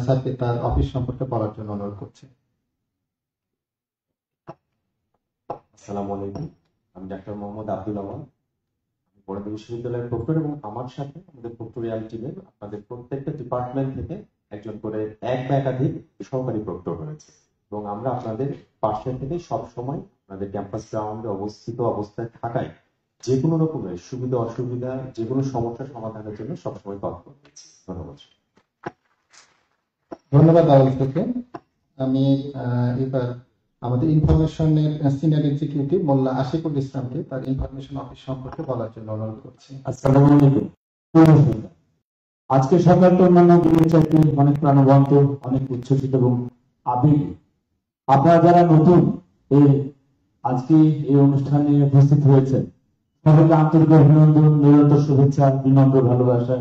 স্যারকে তার অফিস সম্পর্কে বলার জন্য অনুরোধ করছি।
আসসালামু আলাইকুম, আমি ডাক্তার মোহাম্মদ আব্দুল আওয়াল, বরেন্দ্র বিশ্ববিদ্যালয়ের প্রক্টর এবং আমার সাথে আমাদের প্রক্টোরিয়াল টিমের আপনাদের প্রত্যেকটা ডিপার্টমেন্ট থেকে একজন করে এক বা একাধিক সহকারী প্রক্টর রয়েছে এবং আমরা আপনাদের পাশে থেকে সবসময় আপনাদের ক্যাম্পাস গ্রাউন্ডে অবস্থিত অবস্থায় থাকায় যে কোনো রকমের সুবিধা অসুবিধা যে কোনো সমস্যার সমাধানের জন্য সবসময় তৎপর রয়েছে। ধন্যবাদ।
ধন্যবাদ আওয়াজ থেকে। আমি এবার আমাদের ইনফরমেশনের সিনিয়র এক্সিকিউটিভ মোল্লা আশিকুল ইসলামকে তার ইনফরমেশন অফিস সম্পর্কে বলার জন্য অনুরোধ করছি।
আসসালামু আলাইকুম। আজকে সকালটা অন্যান্য দিনের চাইতে অনেক প্রাণবন্ত, অনেক উচ্ছ্বসিত এবং আবেগী। আপনারা যারা নতুন এই আজকে এই অনুষ্ঠানে উপস্থিত হয়েছেন, সবাইকে আন্তরিক অভিনন্দন, নিরন্তর শুভেচ্ছা, বিনম্র ভালোবাসা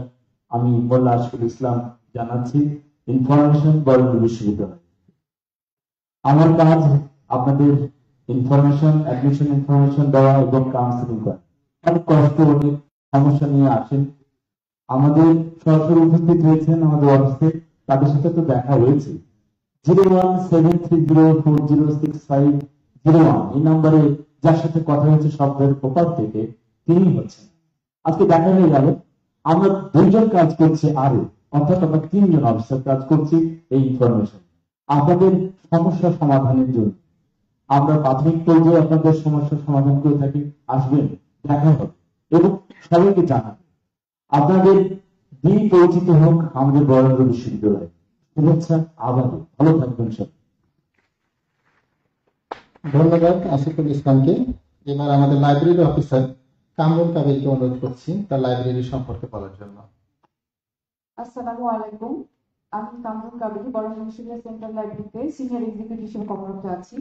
আমি মোল্লা আশিকুল ইসলাম জানাচ্ছি ইনফরমেশন বরেন্দ্র বিশ্ববিদ্যালয়। আমার কাজ আপনাদের ইনফরমেশন, অ্যাডমিশন ইনফরমেশন দেওয়া এবং কাউন্সিলিং করা। অনেক কষ্ট, অনেক সমস্যা নিয়ে আসেন, আমাদের সরাসরি উপস্থিত হয়েছেন আমাদের অফিসে, তাদের সাথে তো দেখা হয়েছে। 0173040650 এই নম্বরে যার সাথে কথা হয়েছে সফটওয়্যার প্রপার থেকে, তিনি হচ্ছেন। আজকে দেখা হয়ে গেল আমরা দুইজন কাজ করছি, আরো অর্থাৎ আমরা তিনজন অফিসার কাজ করছি এই ইনফরমেশন আপনাদের সমস্যা সমাধানের জন্য। আমরা প্রাথমিক পর্যায়ে আপনাদের সমস্যার সমাধান করে থাকি। আসবেন, দেখা হবে এবং সবাইকে জানাবেন। আপনাদের দিন পরিচিত হোক আমাদের বরেন্দ্র বিশ্ববিদ্যালয়। শুভেচ্ছা, আবার ভালো থাকবেন সব।
ধন্যবাদ আশিকুল ইসলামকে। এবার আমাদের লাইব্রেরি অফিসার কামরুল কাবিরকে অনুরোধ করছি তার লাইব্রেরি সম্পর্কে বলার জন্য।
আসসালামু আলাইকুম। আমি কামরুল কাবেরী, বরেন্দ্র বিশ্ববিদ্যালয় সেন্ট্রাল লাইব্রেরিতে সিনিয়র এক্সিকিউটিভ হিসেবে কর্মরত আছি।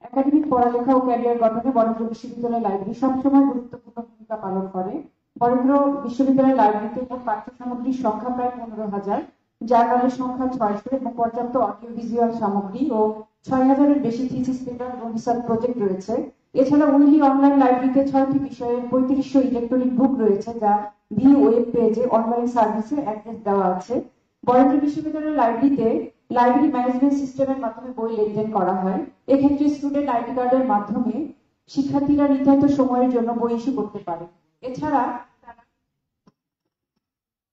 একাডেমিক পড়ালেখা ও ক্যারিয়ার গঠনে বরেন্দ্র বিশ্ববিদ্যালয় লাইব্রেরি সবসময় গুরুত্বপূর্ণ ভূমিকা পালন করে। বরেন্দ্র বিশ্ববিদ্যালয় লাইব্রেরিতে মোট পাঠ্য সামগ্রীর সংখ্যা প্রায় 15,000, জার্নালের সংখ্যা 600 এবং পর্যাপ্ত অডিও ভিজুয়াল সামগ্রী ও 6,000-এর বেশি থিসিস পেপার এবং রিসার্চ প্রজেক্ট রয়েছে। এছাড়া উইলি অনলাইন লাইব্রেরিতে 6টি বিষয়ের 3500 ইলেকট্রনিক বুক রয়েছে, যা ভি ওয়েব পেজে অনলাইন সার্ভিসে অ্যাড্রেস দেওয়া আছে। বরেন্দ্র বিশ্ববিদ্যালয়ের লাইব্রেরিতে লাইব্রেরি ম্যানেজমেন্ট সিস্টেমের মাধ্যমে বই লেনদেন করা হয়। এক্ষেত্রে স্টুডেন্ট আইডি কার্ডের মাধ্যমে শিক্ষার্থীরা নির্ধারিত সময়ের জন্য বই ইস্যু করতে পারে। এছাড়া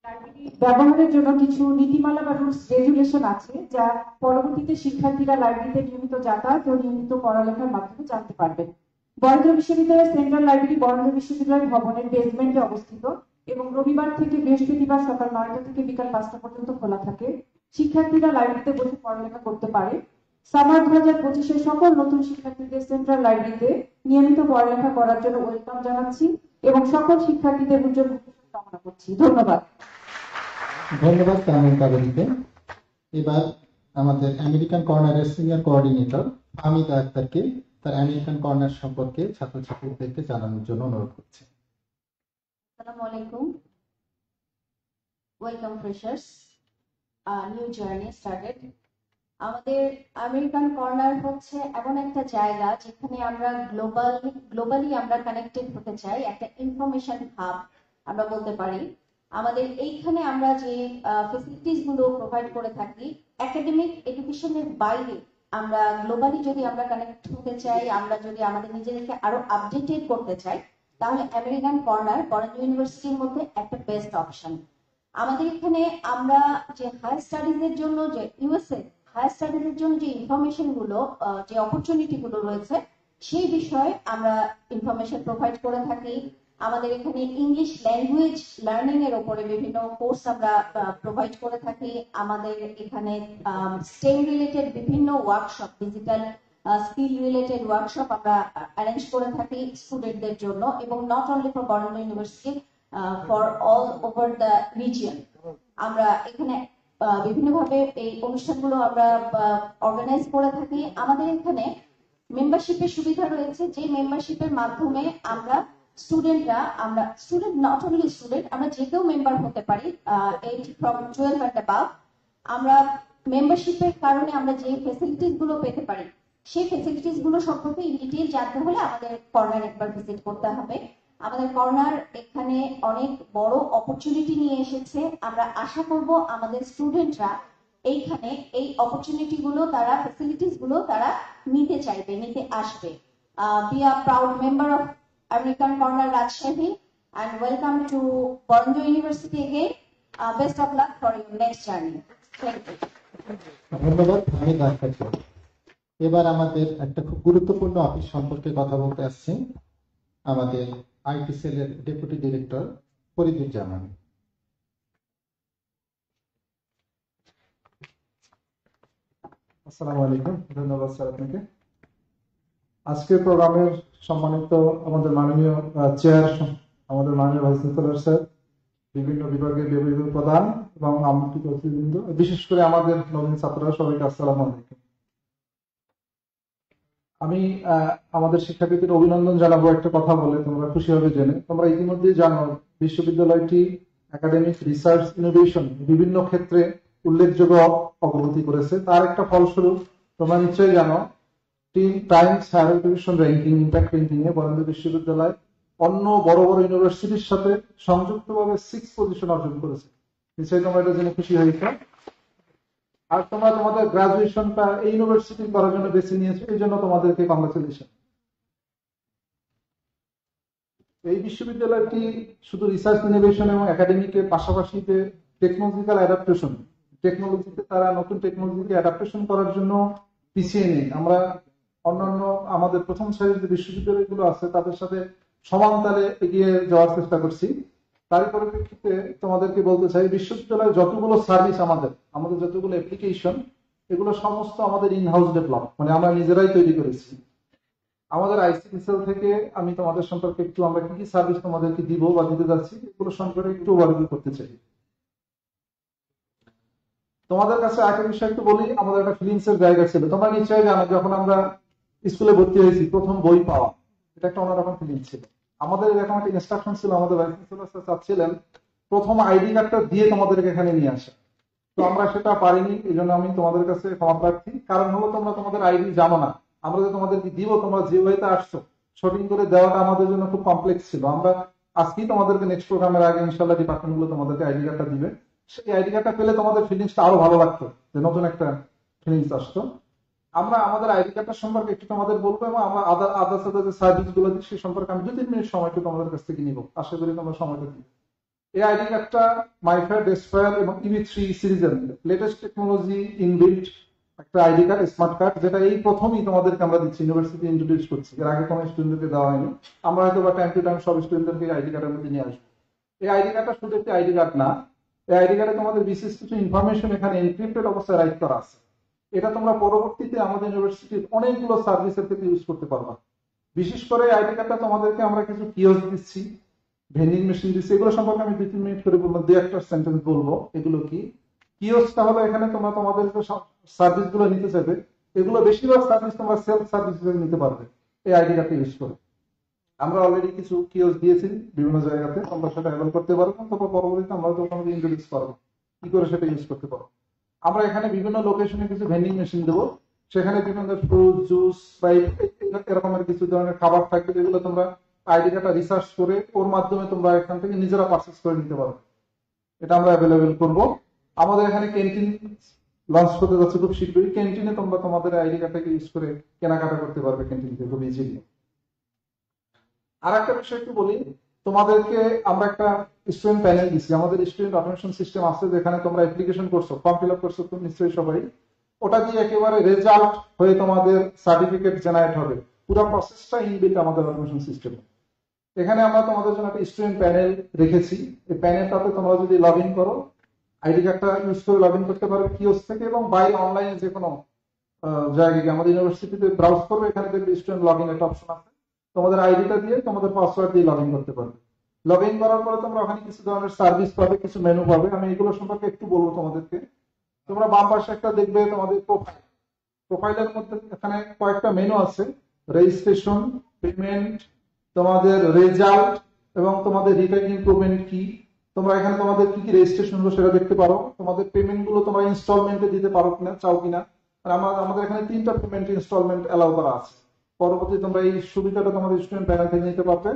লাইব্রেরি ব্যবহারের জন্য কিছু নীতিমালা বা রুলস রেগুলেশন আছে, যা পরবর্তীতে শিক্ষার্থীরা লাইব্রেরিতে নিয়মিত যাতায়াত ও নিয়মিত পড়ালেখার মাধ্যমে জানতে পারবেন। বরেন্দ্র বিশ্ববিদ্যালয়ের সেন্ট্রাল লাইব্রেরি বরেন্দ্র বিশ্ববিদ্যালয় ভবনের বেসমেন্টে অবস্থিত এবং রবিবার থেকে বৃহস্পতিবার সকাল 9টা থেকে বিকাল 5টা পর্যন্ত খোলা থাকে। শিক্ষার্থীরা লাইব্রেরিতে বসে পড়ালেখা করতে পারে। সামার 2025-এর সকল নতুন শিক্ষার্থীদের সেন্ট্রাল লাইব্রেরিতে নিয়মিত পড়ালেখা করার জন্য ওয়েলকাম জানাচ্ছি এবং সকল শিক্ষার্থীদের উজ্জ্বল ভবিষ্যৎ কামনা করছি। ধন্যবাদ।
ধন্যবাদ কামরুল কাবিরকে। এবার আমাদের আমেরিকান কর্নারের সিনিয়র কোঅর্ডিনেটর হামিদা আক্তারকে তার আমেরিকান কর্নার সম্পর্কে ছাত্রছাত্রীদেরকে জানানোর জন্য অনুরোধ করছি।
Assalamu alaikum. Welcome freshers. A new journey started. আমাদের আমেরিকান কর্নার হচ্ছে এমন একটা জায়গা যেখানে আমরা গ্লোবালি আমরা কানেক্টেড হতে চাই, একটা ইনফরমেশন হাব আমরা বলতে পারি। আমাদের এইখানে আমরা যে ফেসিলিটিস গুলো প্রোভাইড করে থাকি, একাডেমিক এডুকেশনের বাইরে আমরা গ্লোবালি যদি আমরা কানেক্ট হতে চাই, আমরা যদি আমাদের নিজেদেরকে আরো আপডেটেড করতে চাই, তাহলে আমেরিকান কর্নার বরেন্দ্র ইউনিভার্সিটির মধ্যে একটা বেস্ট অপশন। আমাদের এখানে আমরা যে হায়ার স্টাডিজ এর জন্য, যে ইউএসএ হায়ার স্টাডিজ এর জন্য যে ইনফরমেশন গুলো, যে অপরচুনিটি গুলো রয়েছে, সেই বিষয়ে আমরা ইনফরমেশন প্রোভাইড করে থাকি। আমাদের এখানে ইংলিশ ল্যাঙ্গুয়েজ লার্নিং এর উপরে বিভিন্ন কোর্স আমরা প্রোভাইড করে থাকি। আমাদের এখানে স্টেম রিলেটেড বিভিন্ন workshop, digital skill related workshop আমরা অ্যারেঞ্জ করে থাকি স্টুডেন্টদের জন্য, এবং not only for Barendra university, for all over the region. আমরা এখানে বিভিন্নভাবে এই অনুষ্ঠানগুলো আমরা অর্গানাইজ করে থাকি। আমাদের এখানে মেম্বারশিপের সুবিধা রয়েছে, যে মেম্বারশিপের মাধ্যমে আমরা স্টুডেন্ট নট অনলি স্টুডেন্ট, আমরা যে কেউ মেম্বার হতে পারি, 8 from 12 and above। আমরা মেম্বারশিপের কারণে আমরা যে ফেসিলিটিস গুলো পেতে পারি, সেই ফেসিলিটিস গুলো সম্পর্কে ইন ডিটেইল জানতে হলে আমাদের কর্নার একবার ভিজিট করতে হবে। আমাদের কর্নার এখানে অনেক বড় অপরচুনিটি নিয়ে এসেছে। আমরা আশা করব আমাদের স্টুডেন্টরা এইখানে এই অপরচুনিটি গুলো, তারা ফেসিলিটিস গুলো তারা নিতে চাইবে, নিতে আসবে। Be a proud member of American Corner Rajshahi and welcome to Borondro University again. Best of luck for your next journey. Thank you.
ধন্যবাদ হামিদা আক্তারকে। এবার আমাদের একটা খুব গুরুত্বপূর্ণ অফিস সম্পর্কে কথা বলতে আসছি আমাদের আইটি সেলের ডেপুটি ডিরেক্টর ফরিদুজ্জামান।
আসসালামু আলাইকুম, ধন্যবাদ স্যার আপনাকে। আজকের প্রোগ্রামের সম্মানিত আমাদের মাননীয় চেয়ার, আমাদের মাননীয় ভাইস চ্যান্সেলর স্যার, বিভিন্ন বিভাগের বিভাগীয় প্রধান এবং আমন্ত্রিত অতিথিবৃন্দ, বিশেষ করে আমাদের নবীন ছাত্ররা, সবাইকে আসসালামু আলাইকুম। আমি আমাদের শিক্ষার্থীদের অভিনন্দন জানাবো একটা কথা বলে, তোমরা খুশি হবে জেনে। তোমরা ইতিমধ্যেই জানো বিশ্ববিদ্যালয়টি একাডেমিক, রিসার্চ, ইনোভেশন বিভিন্ন ক্ষেত্রে উল্লেখযোগ্য অগ্রগতি করেছে। তার একটা ফলস্বরূপ তোমরা নিশ্চয়ই জানো, Times Higher Education ranking, impact ranking এ বরেন্দ্র বিশ্ববিদ্যালয় অন্য বড় বড় ইউনিভার্সিটির সাথে সংযুক্তভাবে 6 পজিশন অর্জন করেছে। নিশ্চয়ই তোমরা এটা জেনে খুশি হয়েছে। আর তোমরা তোমাদের গ্রাজুয়েশনটা এই ইউনিভার্সিটি করার জন্য বেছে নিয়েছো, এই জন্য তোমাদেরকে কংগ্রেচুলেশন। এই বিশ্ববিদ্যালয়টি শুধু রিসার্চ, ইনোভেশন এবং একাডেমিকের পাশাপাশি যে টেকনোলজিক্যাল অ্যাডাপ্টেশন, টেকনোলজিতে তারা নতুন টেকনোলজিকে অ্যাডাপ্টেশন করার জন্য পিছিয়ে নেই। আমরা অন্যান্য আমাদের প্রথম সারির যে বিশ্ববিদ্যালয়গুলো আছে তাদের সাথে সমান তালে এগিয়ে যাওয়ার চেষ্টা করছি। তার পরিপ্রেক্ষিতে তোমাদেরকে বলতে চাই, বিশ্ববিদ্যালয়ের যতগুলো সার্ভিস, আমাদের যতগুলো অ্যাপ্লিকেশন, এগুলো সমস্ত আমাদের ইন হাউস ডেভেলপ, মানে আমরা নিজেরাই তৈরি করেছি। আমাদের আইসিটি সেল থেকে আমি তোমাদের সম্পর্কে একটু, আমরা কি কি সার্ভিস তোমাদেরকে দিব বা দিতে যাচ্ছি, এগুলো সম্পর্কে একটু ওভারভিউ করতে চাই। তোমাদের কাছে একটা বিষয় একটু বলি, আমাদের একটা ফিলিংস এর জায়গা ছিল। তোমরা নিশ্চয়ই জানো, যখন আমরা স্কুলে ভর্তি হয়েছি, প্রথম বই পাওয়া, এটা একটা অন্যরকম ফিলিংস ছিল। আমাদের এরকম একটা ইনস্ট্রাকশন ছিল, আমাদের ভাইস চ্যান্সেলর চাচ্ছিলেন প্রথম আইডি কার্ডটা দিয়ে তোমাদেরকে এখানে নিয়ে আসা। তো আমরা সেটা পারিনি, এই জন্য আমি তোমাদের কাছে ক্ষমা প্রার্থী। কারণ হলো তোমরা তোমাদের আইডি জানো না, আমরা যে তোমাদেরকে দিব, তোমরা যে ওয়েতে আসছো শুটিং করে দেওয়াটা আমাদের জন্য খুব কমপ্লেক্স ছিল। আমরা আজকেই তোমাদেরকে নেক্সট প্রোগ্রামের আগে ইনশাল্লাহ ডিপার্টমেন্ট গুলো তোমাদেরকে আইডি কার্ডটা দিবে। সেই আইডি কার্ডটা পেলে তোমাদের ফিলিংসটা আরো ভালো লাগতো, যে নতুন একটা ফিলিংস আসতো। আমরা আমাদের আইডি কার্ডটা সম্পর্কে একটু তোমাদের বলবো, এবং আমরা আদার্স যে সার্ভিস গুলো দিই সেই সম্পর্কে আমি 2-3 মিনিট সময় একটু তোমাদের কাছ থেকে নিব, আশা করি তোমরা সময়টা দিবে। এই আইডি কার্ডটা মাইফায়ার, ডেসফায়ার এবং EV3 সিরিজের লেটেস্ট টেকনোলজি ইনবিল্ট একটা আইডি কার্ড, স্মার্ট কার্ড, যেটা এই প্রথমই তোমাদেরকে আমরা দিচ্ছি, ইউনিভার্সিটি ইন্ট্রোডিউস করছি। এর আগে কোনো স্টুডেন্টকে দেওয়া হয়নি। আমরা হয়তো বা টাইম টু টাইম সব স্টুডেন্টদেরকে আইডি কার্ডের মধ্যে নিয়ে আসবো। এই আইডি কার্ডটা শুধু একটি আইডি কার্ড না, এই আইডি কার্ডে তোমাদের বিশেষ কিছু ইনফরমেশন এখানে এনক্রিপ্টেড অবস্থায় রাইট করা আছে। এটা তোমরা পরবর্তীতে আমাদের ইউনিভার্সিটির অনেকগুলো সার্ভিসের ক্ষেত্রে ইউজ করতে পারবা। বিশেষ করে আইডি কার্ডটা তোমাদেরকে আমরা কিছু কিওস্ক দিচ্ছি, ভেন্ডিং মেশিন দিচ্ছি। এগুলো সম্পর্কে আমি 2-3 মিনিট করে বলবো, 2-1 সেন্টেন্স বলবো। এগুলো কি কিওস্কটা হলো, এখানে তোমরা তোমাদের সার্ভিস গুলো নিতে চাইবে, এগুলো বেশিরভাগ সার্ভিস তোমরা সেলফ সার্ভিস হিসেবে নিতে পারবে এই আইডি কার্ডটা ইউজ করে। আমরা অলরেডি কিছু কিওস্ক দিয়েছি বিভিন্ন জায়গাতে, তোমরা সেটা অ্যাভেল করতে পারো। তারপর পরবর্তীতে আমরা তোমাদের ইন্ট্রোডিউস করবো কি করে সেটা ইউজ করতে পারো। আমরা এখানে বিভিন্ন লোকেশনে কিছু ভেন্ডিং মেশিন দেবো, সেখানে বিভিন্ন ফ্রুট, জুস, স্প্রাইট, এরকমের কিছু ধরনের খাবার থাকবে, যেগুলো তোমরা আইডি কার্ডটা রিসার্চ করে ওর মাধ্যমে তোমরা এখান থেকে নিজেরা পারচেস করে নিতে পারবে। এটা আমরা অ্যাভেলেবেল করবো। আমাদের এখানে ক্যান্টিন লঞ্চ করতে যাচ্ছে খুব শীঘ্রই। ক্যান্টিনে তোমরা তোমাদের আইডি কার্ডটাকে ইউজ করে কেনাকাটা করতে পারবে ক্যান্টিন থেকে খুব ইজিলি। আর একটা বিষয় একটু বলি, তোমাদেরকে আমরা একটা স্টুডেন্ট প্যানেল দিচ্ছি। আমাদের স্টুডেন্ট অটোমেশন সিস্টেম আছে, যেখানে তোমরা অ্যাপ্লিকেশন করছো, ফর্ম ফিল আপ করছো তো নিশ্চয়ই সবাই। ওটা দিয়ে একেবারে রেজাল্ট হয়ে তোমাদের সার্টিফিকেট জেনারেট হবে। পুরো প্রসেসটা ইনবিল্ট আমাদের অটোমেশন সিস্টেমে। এখানে আমরা তোমাদের জন্য একটা স্টুডেন্ট প্যানেল রেখেছি। এই প্যানেলটাতে তোমরা যদি লগ ইন করো, আইডি কার্ডটা ইউজ করে লগ ইন করতে পারবে কিওস্ক থেকে, এবং বাইরে অনলাইনে যে কোনো জায়গায় আমাদের ইউনিভার্সিটিতে ব্রাউজ করবে, এখানে দেখবে স্টুডেন্ট লগ ইন একটা অপশন আছে। তোমাদের আইডিটা দিয়ে তোমাদের পাসওয়ার্ড দিয়ে লগ ইন করতে পারবে। লগ ইন করার পরে তোমরা ওখানে কিছু ধরনের সার্ভিস পাবে, কিছু মেনু পাবে। আমি এগুলো সম্পর্কে একটু বলবো তোমাদেরকে। তোমরা বাম পাশে একটা দেখবে তোমাদের প্রোফাইল। প্রোফাইলের মধ্যে এখানে কয়েকটা মেনু আছে, রেজিস্ট্রেশন, পেমেন্ট, তোমাদের রেজাল্ট এবং তোমাদের রিটার্ন ইমপ্রুভমেন্ট কি। তোমরা এখানে তোমাদের কি কি রেজিস্ট্রেশন হলো সেটা দেখতে পারো। তোমাদের পেমেন্ট গুলো তোমরা ইনস্টলমেন্টে দিতে পারো কিনা, চাও কিনা। আমাদের এখানে 3টা পেমেন্ট ইনস্টলমেন্ট অ্যালাউ করা আছে। পরবর্তী তোমরা এই সুবিধাটা তোমাদের স্টুডেন্ট প্যানেল থেকে নিতে পারবে।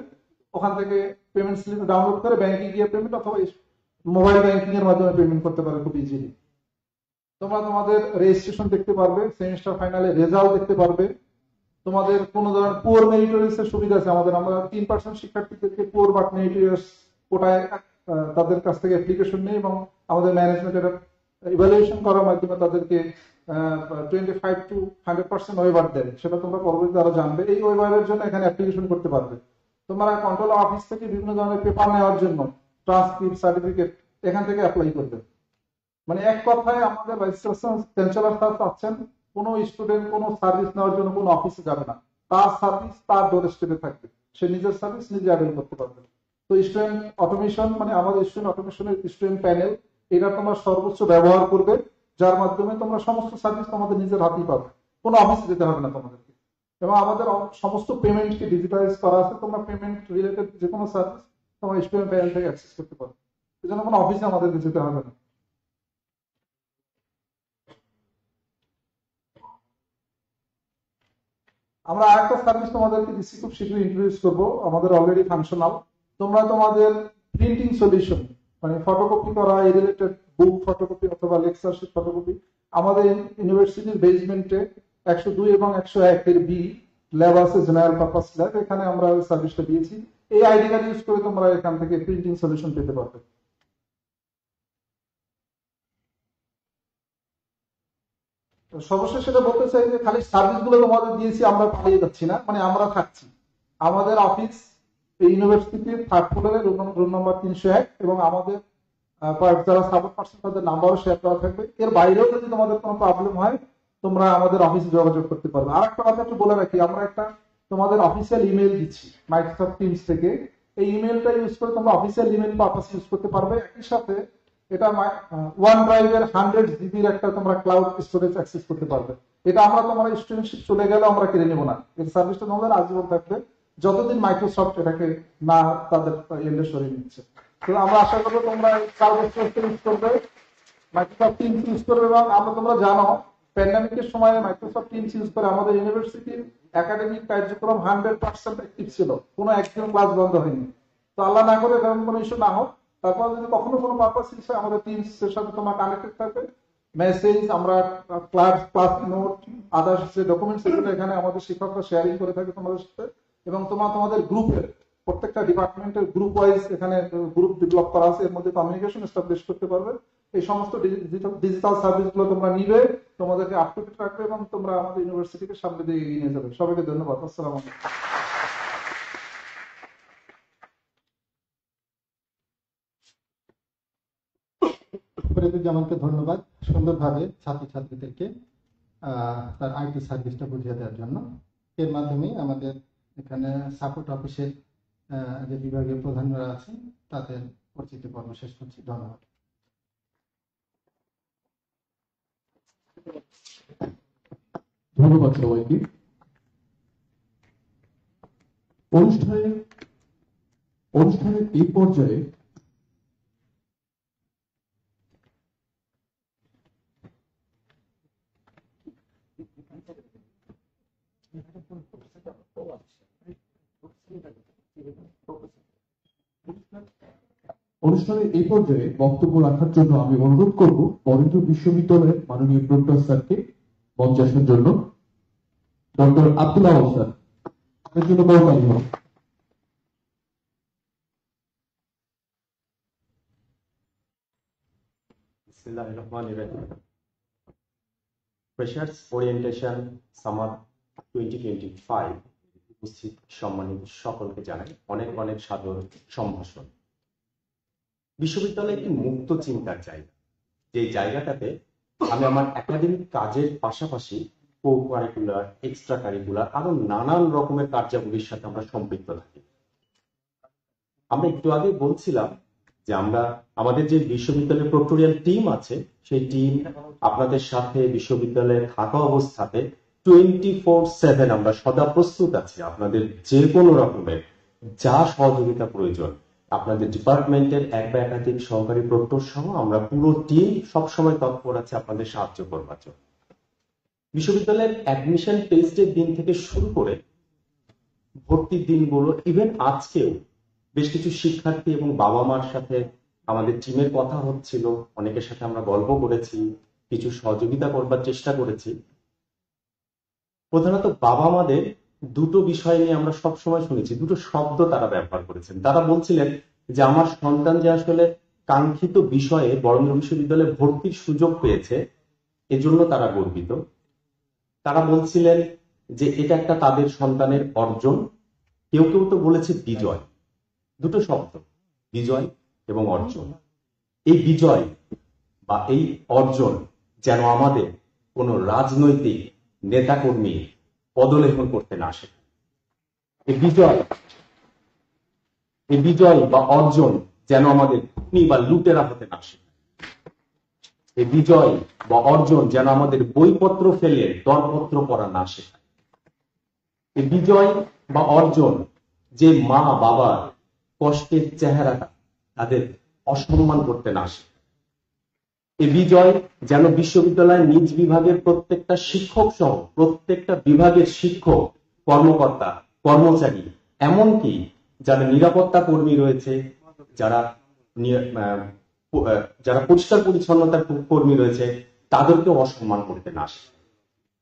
ওখান থেকে পেমেন্ট স্লিপ ডাউনলোড করে ব্যাংকে গিয়ে পেমেন্ট অথবা মোবাইল ব্যাংকিং এর মাধ্যমে পেমেন্ট করতে পারবে খুব ইজিলি। তোমরা তোমাদের রেজিস্ট্রেশন দেখতে পারবে, সেমিস্টার ফাইনালে রেজাল্ট দেখতে পারবে। তোমাদের কোন ধরনের পুয়ার মেরিটোরিয়াস এর সুবিধা আছে আমাদের। আমরা 3% শিক্ষার্থীদেরকে পুয়ার বাট মেরিটোরিয়াস কোটায় তাদের কাছ থেকে অ্যাপ্লিকেশন নেই, এবং আমাদের ম্যানেজমেন্ট এটা ইভ্যালুয়েশন করার মাধ্যমে তাদেরকে 25 to 100% ওয়েভার দেয়। সেটা তোমরা পরবর্তীতে আরো জানবে। এই ওয়েভারের জন্য এখানে অ্যাপ্লিকেশন করতে পারবে। তোমরা কন্ট্রোল অফিস থেকে বিভিন্ন ধরনের পেপার নেওয়ার জন্য ট্রান্সক্রিপ্ট, সার্টিফিকেট এখান থেকে অ্যাপ্লাই করবে। মানে এক কথায় আমাদের ভাইস চ্যান্সেলর স্যার চাচ্ছেন কোনো স্টুডেন্ট কোনো সার্ভিস নেওয়ার জন্য কোনো অফিসে যাবে না, তার সার্ভিস তার ডোর স্টেপে থাকবে, সে নিজের সার্ভিস নিজে অ্যাভেল করতে পারবে। তো স্টুডেন্ট অটোমেশন মানে আমাদের স্টুডেন্ট অটোমেশনের স্টুডেন্ট প্যানেল, এটা তোমরা সর্বোচ্চ ব্যবহার করবে, যার মাধ্যমে তোমরা সমস্ত সার্ভিস তোমাদের নিজের হাতেই পাবে, কোনো অফিসে যেতে হবে না তোমাদেরকে। এবং আমাদের সমস্ত পেমেন্টকে ডিজিটালাইজ করা আছে, তোমরা পেমেন্ট রিলেটেড যে কোনো সার্ভিস তোমরা স্টুডেন্ট প্যানেল থেকে অ্যাক্সেস করতে পারো, এই জন্য কোনো অফিসে আমাদেরকে যেতে হবে না। আমরা আরেকটা সার্ভিস তোমাদেরকে দিচ্ছি, খুব শীঘ্রই ইন্ট্রোডিউস করবো, আমাদের অলরেডি ফাংশনাল। তোমরা তোমাদের প্রিন্টিং সলিউশন মানে ফটোকপি করা, এই রিলেটেড বুক ফটোকপি অথবা লেকচারশিট ফটোকপি, আমাদের ইউনিভার্সিটির বেসমেন্টে 102 এবং 101 এর বি ল্যাব আছে, জেনারেল পারপাস ল্যাব, এখানে আমরা সার্ভিসটা দিয়েছি। এই আইডি কার্ড ইউজ করে তোমরা এখান থেকে প্রিন্টিং সলিউশন পেতে পারবে। সর্বশেষ সেটা বলতে চাই যে খালি সার্ভিস গুলো তোমাদের দিয়েছি, আমরা পালিয়ে যাচ্ছি না, মানে আমরা থাকছি। আমাদের অফিস এই ইউনিভার্সিটির 3rd ফ্লোরে রুম নাম্বার 301, এবং আমাদের যারা সাপোর্ট পার্সন তাদের নাম্বারও শেয়ার করা থাকবে। এর বাইরেও যদি তোমাদের কোনো প্রবলেম হয় তোমরা আমাদের অফিসে যোগাযোগ করতে পারবে। আর একটা কথা একটু বলে রাখি, আমরা একটা তোমাদের অফিসিয়াল ইমেল দিচ্ছি মাইক্রোসফট টিমস থেকে, এই ইমেলটা ইউজ করে তোমরা অফিসিয়াল ইমেল পারপাস ইউজ করতে পারবে। একই সাথে এটা ওয়ান ড্রাইভের 100 জিবির একটা তোমরা ক্লাউড স্টোরেজ অ্যাক্সেস করতে পারবে। এটা আমরা তোমার স্টুডেন্টশিপ চলে গেলে আমরা কিনে নেবো না, এই সার্ভিসটা তোমাদের আজীবন থাকবে যতদিন মাইক্রোসফট এটাকে না তাদের এন্ডে সরিয়ে নিচ্ছে। তো আমরা আশা করবো তোমরা ক্লাউড স্টোরেজ ইউজ করবে, মাইক্রোসফট টিমস ইউজ করবে। এবং আমরা তোমরা জানো প্যান্ডামিকের সময় মাইক্রোসফট টিমস ইউজ করে আমাদের ইউনিভার্সিটির একাডেমিক কার্যক্রম 100% অ্যাক্টিভ ছিল, কোনো একদিন ক্লাস বন্ধ হয়নি। তো আল্লাহ না করে এরকম কোনো ইস্যু না হোক, তারপর যদি কখনো কোনো পারপাস ইস্যু আমাদের টিমস এর সাথে তোমরা কানেক্টেড থাকবে, মেসেজ আমরা ক্লাস নোট আদার্স যে ডকুমেন্টস এগুলো এখানে আমাদের শিক্ষকরা শেয়ারিং করে থাকে তোমাদের সাথে। এবং তোমাদের গ্রুপের প্রত্যেকটা ডিপার্টমেন্টের গ্রুপ ওয়াইজ এখানে গ্রুপ ডেভেলপ করা আছে, এর মধ্যে কমিউনিকেশন এস্টাবলিশ করতে পারবে। এই সমস্ত ডিজিটাল সার্ভিস গুলো তোমরা নিবে, তোমাদেরকে আপ টু ডেট রাখবে এবং তোমরা আমাদের ইউনিভার্সিটিকে সামনে দিয়ে এগিয়ে নিয়ে যাবে। সবাইকে ধন্যবাদ। আসসালামু আলাইকুম।
জামালকে ধন্যবাদ সুন্দরভাবে ছাত্রছাত্রীদেরকে তার আইটি সার্ভিসটা বুঝিয়ে দেওয়ার জন্য। এর মাধ্যমে আমাদের এখানে সাপোর্ট অফিসের যে বিভাগীয় প্রধানরা আছেন তাদের পরিচিতি পর্ব শেষ করছি। ধন্যবাদ।
ধন্যবাদ সবাইকে। অনুষ্ঠানের এই পর্যায়ে বক্তব্য রাখার জন্য আমি অনুরোধ করব বরেন্দ্র বিশ্ববিদ্যালয়ের মাননীয় প্রক্টর স্যারকে মঞ্চে আসার জন্য। ডক্টর আব্দুল আওয়াল স্যার, আপনার জন্য করতালি হোক।
ফ্রেশার্স ওরিয়েন্টেশন সামার 2025 উপস্থিত সম্মানিত সকলকে জানাই অনেক অনেক সাদর সম্ভাষণ। বিশ্ববিদ্যালয় একটি মুক্ত চিন্তার জায়গা, যে জায়গাটাতে আমি আমার একাডেমিক কাজের পাশাপাশি কো কারিকুলার, এক্সট্রা কারিকুলার আরো নানান রকমের কার্যাবলীর সাথে আমরা সম্পৃক্ত থাকি। আমরা একটু আগে বলছিলাম যে আমরা আমাদের যে বিশ্ববিদ্যালয়ের প্রক্টোরিয়াল টিম আছে সেই টিম আপনাদের সাথে বিশ্ববিদ্যালয়ে থাকা অবস্থাতে 24/7 আমরা সদা প্রস্তুত আছি আপনাদের যে কোনো রকমের যা সহযোগিতা প্রয়োজন। আপনাদের ডিপার্টমেন্টের এক বা একাধিক সহকারী প্রক্টর সহ আমরা পুরো টিম সবসময় তৎপর আছে আপনাদের সাহায্য করবার জন্য। বিশ্ববিদ্যালয়ের অ্যাডমিশন টেস্টের দিন থেকে শুরু করে ভর্তির দিনগুলো, ইভেন আজকেও বেশ কিছু শিক্ষার্থী এবং বাবা মার সাথে আমাদের টিমের কথা হচ্ছিল, অনেকের সাথে আমরা গল্প করেছি, কিছু সহযোগিতা করবার চেষ্টা করেছি। প্রধানত বাবা মাদের দুটো বিষয় নিয়ে আমরা সবসময় শুনেছি, দুটো শব্দ তারা ব্যবহার করেছেন। তারা বলছিলেন যে আমার সন্তান যে আসলে কাঙ্ক্ষিত বিষয়ে বরেন্দ্র বিশ্ববিদ্যালয়ে ভর্তির সুযোগ পেয়েছে এজন্য তারা গর্বিত। তারা বলছিলেন যে এটা একটা তাদের সন্তানের অর্জন। কেউ কেউ তো বলেছে বিজয়। দুটো শব্দ, বিজয় এবং অর্জন। এই বিজয় বা এই অর্জন যেন আমাদের কোন রাজনৈতিক নেতাকর্মী পদলেখন করতে না আসে। এই বিজয় বা অর্জন যেন আমাদের খুনি বা লুটেরা হতে না আসে। এই বিজয় বা অর্জন যেন আমাদের বইপত্র ফেলে দরপত্র করা না শেখায়। এই বিজয় বা অর্জন যে মা বাবার কষ্টের চেহারাটা তাদের অসম্মান করতে না আসে। এই বিজয় যেন বিশ্ববিদ্যালয়ের নিজ বিভাগের প্রত্যেকটা শিক্ষক সহ প্রত্যেকটা বিভাগের শিক্ষক, কর্মকর্তা, কর্মচারী, এমনকি যারা নিরাপত্তা কর্মী রয়েছে, যারা পরিষ্কার পরিচ্ছন্নতার কর্মী রয়েছে, তাদেরকে অসম্মান করতে না আসে।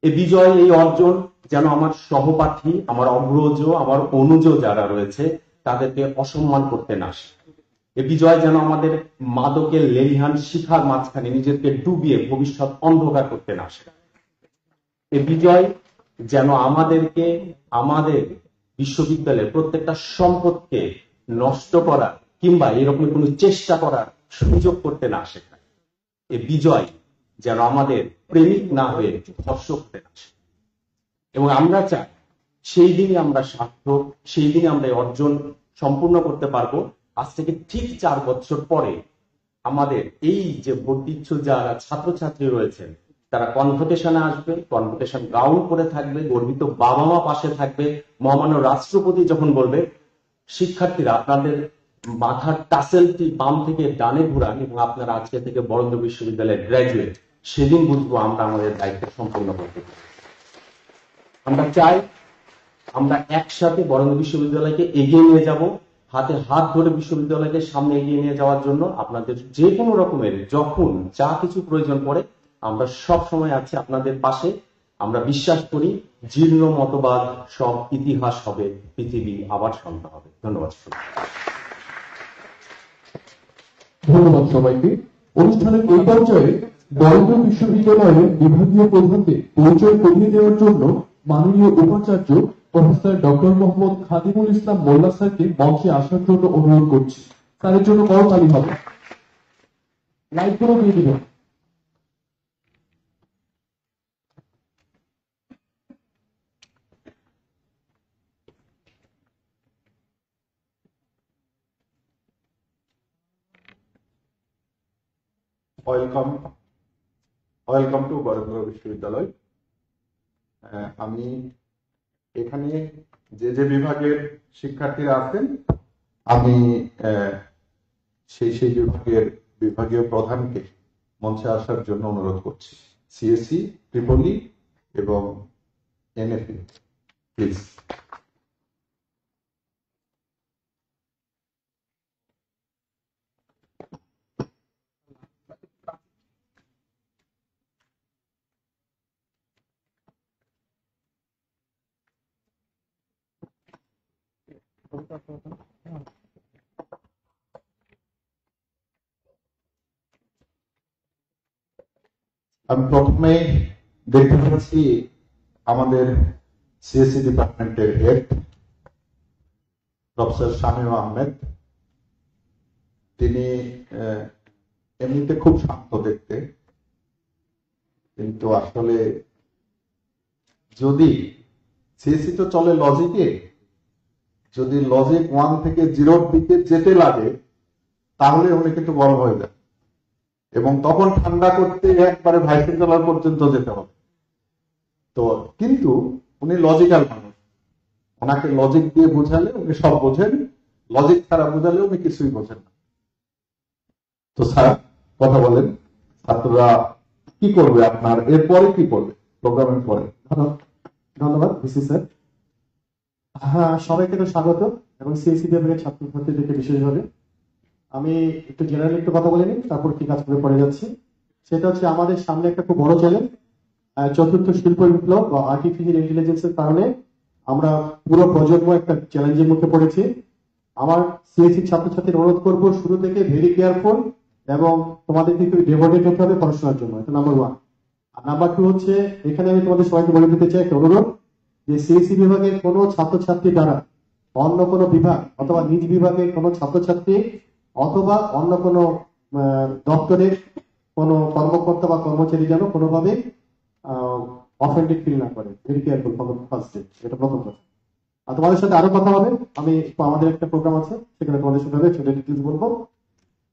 এই বিজয়, এই অর্জন যেন আমার সহপাঠী, আমার অগ্রজ, আমার অনুজ যারা রয়েছে তাদেরকে অসম্মান করতে না আসে। এই বিজয় যেন আমাদের মাদকের লেলিহান শিখার মাঝখানে নিজেকে ডুবিয়ে ভবিষ্যৎ অন্ধকার করতে না আসে। এই বিজয় যেন আমাদেরকে আমাদের বিশ্ববিদ্যালয়ের প্রত্যেকটা সম্পদকে নষ্ট করা কিংবা এরকম কোনো চেষ্টা করার সুযোগ করতে না শেখায়। এই বিজয় যেন আমাদের প্রেমিক না হয়ে ধর্ষক হতে না আসে। এবং আমরা চাই সেই দিনই আমরা সার্থক, সেই দিনই আমরা এই অর্জন সম্পূর্ণ করতে পারবো। আজ থেকে ঠিক 4 বছর পরে আমাদের এই যে ভর্তিচ্ছু যারা ছাত্রছাত্রী রয়েছেন তারা কনভোকেশনে আসবে, কনভোকেশন গাউন করে থাকবে, গর্বিত বাবা মা পাশে থাকবে। মহামান্য রাষ্ট্রপতি যখন বলবে শিক্ষার্থীরা আপনাদের মাথার টাসেলটি বাম থেকে ডানে ঘুরান এবং আপনারা আজকে থেকে বরেন্দ্র বিশ্ববিদ্যালয়ের গ্র্যাজুয়েট, সেদিন বুঝবো আমরা আমাদের দায়িত্ব সম্পূর্ণ করতে পারি। আমরা চাই আমরা একসাথে বরেন্দ্র বিশ্ববিদ্যালয়কে এগিয়ে নিয়ে যাব, হাতে হাত ধরে বিশ্ববিদ্যালয়কে সামনে এগিয়ে নিয়ে যাওয়ার জন্য আপনাদের যে কোনো রকমের যখন যা কিছু প্রয়োজন পড়ে আমরা সব সময় আছি আপনাদের পাশে। আমরা বিশ্বাস করি জীর্ণ মতবাদ সব ইতিহাস হবে, পৃথিবী আবার শান্ত হবে। ধন্যবাদ।
ধন্যবাদ সবাইকে। অনুষ্ঠানের এই পর্যায়ে বরেন্দ্র বিশ্ববিদ্যালয়ের বিভাগীয় প্রধানকে পরিচয় করিয়ে দেওয়ার জন্য মাননীয় উপাচার্য প্রফেসর ডক্টর মোহাম্মদ খাদিমুল ইসলাম মোল্লা স্যারকে মঞ্চে আসার জন্য অনুরোধ করছি। তাদের জন্য করতালি হবে। লাইটগুলো দিয়ে দিবেন।
ওয়েলকাম টু বরেন্দ্র বিশ্ববিদ্যালয়। আমি এখানে যে যে বিভাগের শিক্ষার্থীরা আছেন আমি সেই বিভাগীয় প্রধানকে মঞ্চে আসার জন্য অনুরোধ করছি। সিএসসি, ট্রিপলি এবং এনএফি, প্লিজ। আমি প্রথমে দেখতে পাচ্ছি আমাদের সিএসসি ডিপার্টমেন্টের হেড প্রফেসর শামীম আহমেদ। তিনি এমনিতে খুব শান্ত দেখতে, কিন্তু আসলে যদি সিএসসি তো চলে লজিকে, যদি লজিক 1 থেকে 0 দিকে যেতে লাগে তাহলে উনি কিন্তু গরম হয়ে যায় এবং তখন ঠান্ডা করতে একবারে ভাইস চ্যান্সেলর পর্যন্ত যেতে হবে। তো কিন্তু উনি লজিক্যাল মানুষ, ওনাকে লজিক দিয়ে বোঝালে উনি সব বোঝেন, লজিক ছাড়া বোঝালে উনি কিছুই বোঝেন না। তো স্যার কথা বলেন, ছাত্ররা কি করবে, আপনার এরপরে কি করবে প্রোগ্রামের পরে?
ধন্যবাদ ভিসি স্যার। হ্যাঁ, সবাইকে তো স্বাগত এবং সিএসসি বিভাগের ছাত্রছাত্রীদেরকে বিশেষভাবে। আমি একটু জেনারেল একটু কথা বলে নিই, তারপর কি কাজ করে পড়ে যাচ্ছি। সেটা হচ্ছে আমাদের সামনে একটা খুব বড় চ্যালেঞ্জ, চতুর্থ শিল্প বিপ্লব বা আর্টিফিশিয়াল ইন্টেলিজেন্সের কারণে আমরা পুরো প্রজন্ম একটা চ্যালেঞ্জের মুখে পড়েছি। আমার সিএসসি ছাত্রছাত্রীর অনুরোধ করবো শুরু থেকে ভেরি কেয়ারফুল এবং তোমাদের কিন্তু ডেভোটেড হতে হবে পড়াশোনার জন্য, এটা নাম্বার 1। আর নাম্বার 2 হচ্ছে এখানে আমি তোমাদের সবাইকে বলে দিতে চাই একটা অনুরোধ যে সিএসসি বিভাগের কোনো ছাত্রছাত্রী দ্বারা অন্য কোনো বিভাগ অথবা নিজ বিভাগের কোনো ছাত্রছাত্রী অথবা অন্য কোনো দপ্তরের কোনো কর্মকর্তা বা কর্মচারী যেন কোনোভাবে অফেন্ডেড ফিল না করে, very careful for the first day, এটা প্রথম কথা। আর তোমাদের সাথে আরো কথা হবে, আমি আমাদের একটা প্রোগ্রাম আছে সেখানে তোমাদের সাথে হবে, সেটা ডিটেলস বলবো।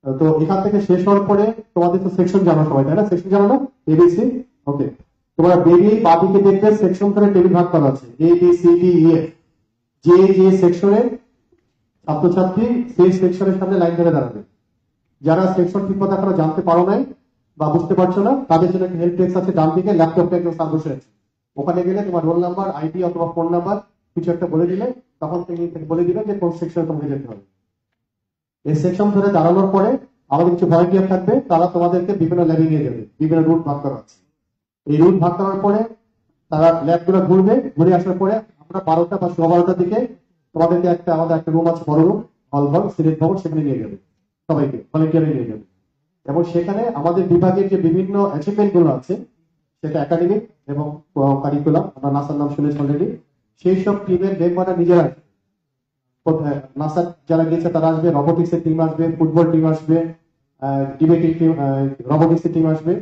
তো এখান থেকে শেষ হওয়ার পরে তোমাদের তো সেকশন জানো সবাই, তাই না? সেকশন জানো না, এবিসি? ওকে, তোমরা বেরিয়ে বাদিকে দেখবে সেকশন করে টেবিল ভাগ করা আছে, A B C D E F. যে যে সেকশনের ছাত্রছাত্রী সেই সেকশনের সামনে লাইন ধরে দাঁড়াবে। যারা সেকশন ঠিক মতো এখনো জানতে পারো নাই বা বুঝতে পারছো না, তাদের জন্য একটা হেল্প ডেস্ক আছে ডান দিকে, ল্যাপটপটা একদম স্যার বসে আছে। ওখানে গেলে তোমার রোল নাম্বার, আইডি অথবা ফোন নাম্বার কিছু একটা বলে দিলে তখন থেকে বলে দিবে যে কোন সেকশনে তোমাকে যেতে হবে। এই সেকশন ধরে দাঁড়ানোর পরে আমাদের কিছু ভলেন্টিয়ার থাকবে, তারা তোমাদেরকে বিভিন্ন ল্যাবে নিয়ে যাবে, বিভিন্ন রুট ভাগ করা আছে। এই রুট ভাগ করার পরে তারা ল্যাবগুলো ঘুরবে, ঘুরে আসার পরে আমরা 12টা বা 12:15টার দিকে তোমাদেরকে আমাদের একটা রুম আছে, বড় রুম, হল ঘর, সিলেট ভবন, সেখানে নিয়ে যাবে, সবাইকে ভলেন্টিয়ারে নিয়ে যাবে। এবং সেখানে আমাদের বিভাগের যে বিভিন্ন অ্যাচিভমেন্ট গুলো আছে, সেটা একাডেমিক এবং কারিকুলাম, আমরা নাসার নাম শুনেছি অলরেডি, সেই সব টিমের মেম্বাররা নিজেরা নাসার যারা গিয়েছে তারা আসবে, রোবোটিক্স এর টিম আসবে, ফুটবল টিম আসবে, ডিবেটিং টিম, রোবোটিক্স এর টিম আসবে,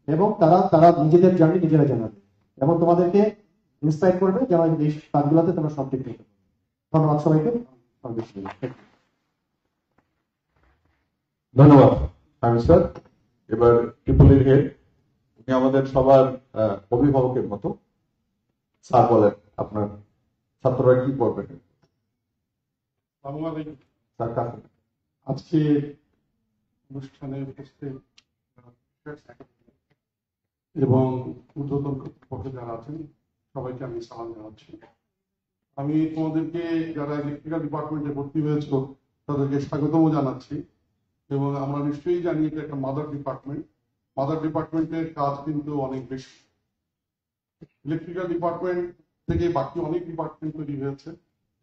এবং তারা নিজেদের জার্নি নিজেরা জানাবে এবং তোমাদেরকে ইন্সপায়ার করবে যেন এই কাজগুলোতে তোমরা সবটি করতে পারো। ধন্যবাদ সবাইকে।
ধন্যবাদ আমি স্যার। এবার ট্রিপলের হেড, উনি আমাদের সবার অভিভাবকের মতো। স্যার বলেন আপনার ছাত্ররা কি করবেন? স্যার কাছে
আজকে অনুষ্ঠানে উপস্থিত এবং ঊর্ধ্বতন কর্তৃপক্ষ যারা আছেন সবাইকে আমি সালাম জানাচ্ছি। আমি তোমাদেরকে যারা ইলেকট্রিক্যাল ডিপার্টমেন্টে ভর্তি হয়েছ তাদেরকে স্বাগতম জানাচ্ছি এবং আমরা নিশ্চয়ই জানি এটা একটা মাদার ডিপার্টমেন্ট। মাদার ডিপার্টমেন্টের কাজ কিন্তু অনেক বেশি। ইলেকট্রিক্যাল ডিপার্টমেন্ট থেকে বাকি অনেক ডিপার্টমেন্ট তৈরি হয়েছে,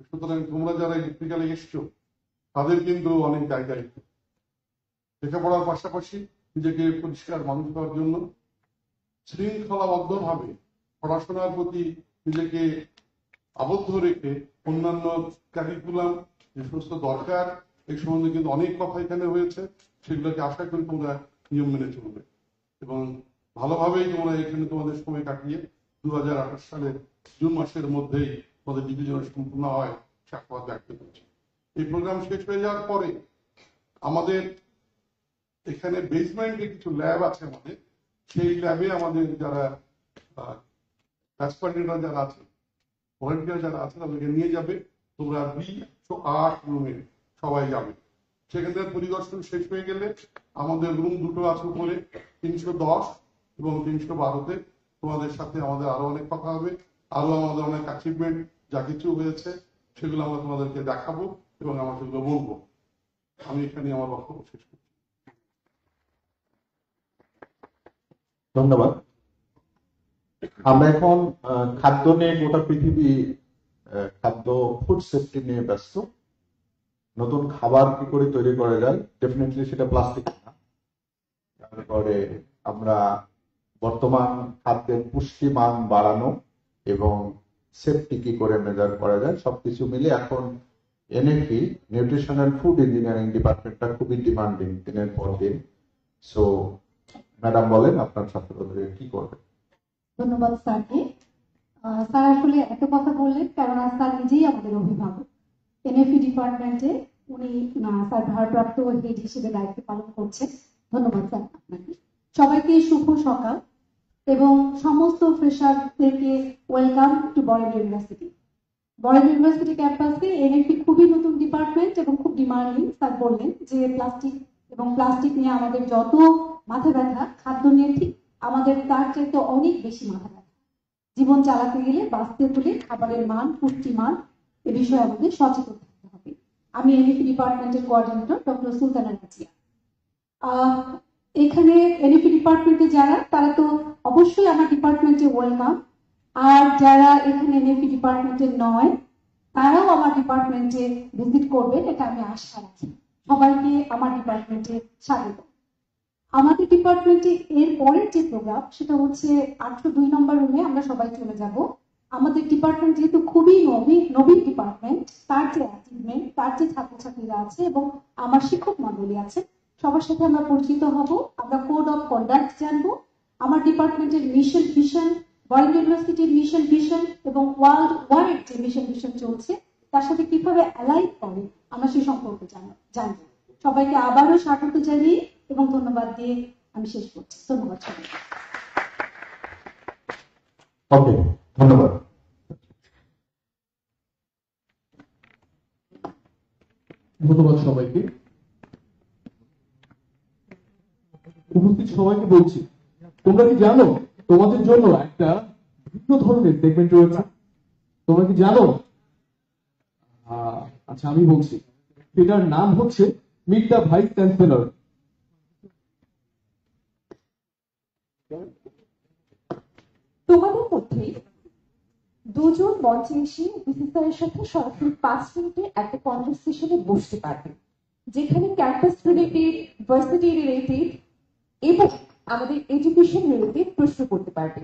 সুতরাং তোমরা যারা ইলেকট্রিক্যালে এসছো তাদের কিন্তু অনেক জায়গায় লেখাপড়ার পাশাপাশি নিজেকে পরিষ্কার মানুষ হওয়ার জন্য শৃঙ্খলাবদ্ধ ভাবে পড়াশোনার প্রতি নিজেকে আবদ্ধ রেখে অন্যান্য কারিকুলাম যে সমস্ত দরকার এই সম্বন্ধে কিন্তু অনেক কথা এখানে হয়েছে, সেগুলোকে আশা করি তোমরা নিয়ম মেনে চলবে এবং ভালোভাবেই তোমরা এখানে তোমাদের সময় কাটিয়ে 2028 সালের জুন মাসের মধ্যেই তোমাদের ডিভিশন সম্পূর্ণ হয় সে আশাবাদ ব্যক্ত করছি। এই প্রোগ্রাম শেষ হয়ে যাওয়ার পরে আমাদের এখানে বেসমেন্টে কিছু ল্যাব আছে আমাদের, সেই ল্যাবে আমাদের যারা অ্যাসপারেন্টরা যারা আছে, ভলেন্টিয়ার যারা আছে তাদেরকে নিয়ে যাবে। তোমরা B108 রুমে সবাই যাবে। সেখান থেকে পরিদর্শন শেষ হয়ে গেলে আমাদের রুম দুটো আছে উপরে, 310 এবং 312-তে তোমাদের সাথে আমাদের আরো অনেক কথা হবে, আরো আমাদের অনেক অ্যাচিভমেন্ট যা কিছু হয়েছে সেগুলো আমরা তোমাদেরকে দেখাবো এবং আমরা সেগুলো বলবো। আমি এখানে আমার বক্তব্য শেষ করছি।
ধন্যবাদ। আমরা এখন খাদ্য নিয়ে, গোটা পৃথিবী খাদ্য ফুড সেফটি নিয়ে ব্যস্ত। নতুন খাবার কি করে তৈরি করা যায়, ডেফিনেটলি সেটা প্লাস্টিক না। তারপরে আমরা বর্তমান খাদ্যের পুষ্টি মান বাড়ানো এবং সেফটি কি করে মেজার করা যায় সবকিছু মিলে এখন এনএফি, নিউট্রিশনাল ফুড ইঞ্জিনিয়ারিং ডিপার্টমেন্টটা খুবই ডিমান্ডিং দিনের পর দিন। সো ম্যাডাম বলেন আপনার ছাত্রদের কি করবে?
ধন্যবাদ স্যারকে। স্যার আসলে এত কথা বললেন কারণ স্যার নিজেই আমাদের অভিভাবক। এনএফি ডিপার্টমেন্টে উনি স্যার ভারপ্রাপ্ত হেড হিসেবে দায়িত্ব পালন করছেন। ধন্যবাদ স্যার আপনাকে। সবাইকে শুভ সকাল এবং সমস্ত ফ্রেশারদেরকে welcome to Barendra university. Barendra university ক্যাম্পাসে এনএফি খুবই নতুন ডিপার্টমেন্ট এবং খুব ডিমান্ডিং। স্যার বললেন যে প্লাস্টিক নিয়ে আমাদের যত মাথা ব্যথা, খাদ্য নিয়ে ঠিক আমাদের তার চাইতে অনেক বেশি মাথা ব্যথা। জীবন চালাতে গেলে, বাঁচতে হলে খাবারের মান, পুষ্টি মান এ বিষয়ে আমাদের সচেতন থাকতে হবে। আমি এনএফি ডিপার্টমেন্টের কোঅর্ডিনেটর ডক্টর সুলতানা নাজিয়া। এখানে এনএফি ডিপার্টমেন্টে যারা, তারা তো অবশ্যই আমার ডিপার্টমেন্টে ওয়েলকাম, আর যারা এখানে এনএফি ডিপার্টমেন্টে নয় তারাও আমার ডিপার্টমেন্টে ভিজিট করবেন, এটা আমি আশা রাখি। সবাইকে আমার ডিপার্টমেন্টে স্বাগত। আমাদের ডিপার্টমেন্টে এর পরের যে প্রোগ্রাম সেটা হচ্ছে 802 নম্বর রুমে আমরা সবাই চলে যাব। আমাদের ডিপার্টমেন্ট যেহেতু খুবই নবীন ডিপার্টমেন্ট, তার যে অ্যাচিভমেন্ট, তার যে ছাত্রছাত্রীরা আছে এবং আমার শিক্ষক মন্ডলী আছে, সবার সাথে আমরা পরিচিত হব। আমরা কোড অফ কন্ডাক্ট জানবো, আমার ডিপার্টমেন্টের মিশন ভিশন, ওয়ার্ল্ড ইউনিভার্সিটির মিশন ভিশন এবং ওয়ার্ল্ড ওয়াইড যে মিশন ভিশন চলছে তার সাথে কিভাবে অ্যালাইন করে আমরা সেই সম্পর্কে জানবো। সবাইকে আবারও স্বাগত জানিয়ে এবং ধন্যবাদ দিয়ে আমি শেষ করছি। ধন্যবাদ সবাইকে।
ওকে, ধন্যবাদ। ধন্যবাদ সবাইকে। উপস্থিত সবাইকে বলছি, তোমরা কি জানো তোমাদের জন্য একটা ভিন্ন ধরনের সেগমেন্ট রয়েছে? তোমরা কি জানো? আচ্ছা, আমি বলছি, এটার নাম হচ্ছে মিট দ্য ভাইস চ্যান্সেলর।
তোমাদের মধ্যে দুজন মঞ্চে এসে ভিসি স্যারের সাথে সরাসরি 5 মিনিটে একটা কনভারসেশনে বসতে পারবে, যেখানে ক্যাম্পাস রিলেটেড, ভার্সিটি রিলেটেড এবং আমাদের এডুকেশন রিলেটেড প্রশ্ন করতে পারবে।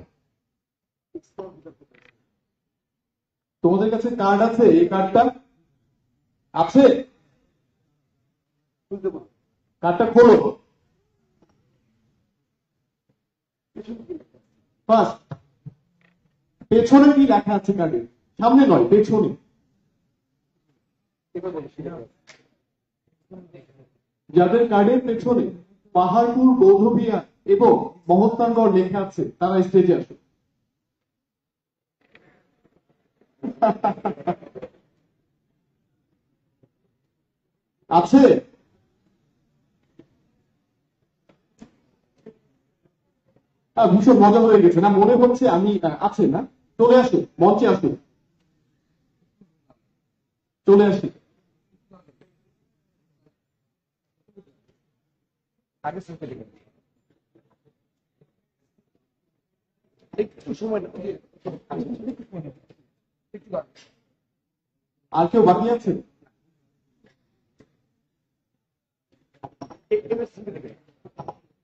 তোমাদের কাছে কার্ড আছে? এই কার্ডটা আছে? কার্ডটা খোলো। ফার্স্ট, পেছনে কি লেখা আছে কার্ডে? সামনে নয়, পেছনে। যাদের কার্ডের পেছনে পাহাড়পুর বৌদ্ধবিহার এবং মহস্থানগড় লেখা আছে তারা স্টেজে আসে। আছে? ভীষণ মজা হয়ে গেছে না? মনে হচ্ছে আমি আছে না? চলে আসো, মঞ্চে আসো, চলে আসি। একটু সময় আর কেউ বাকি আছে?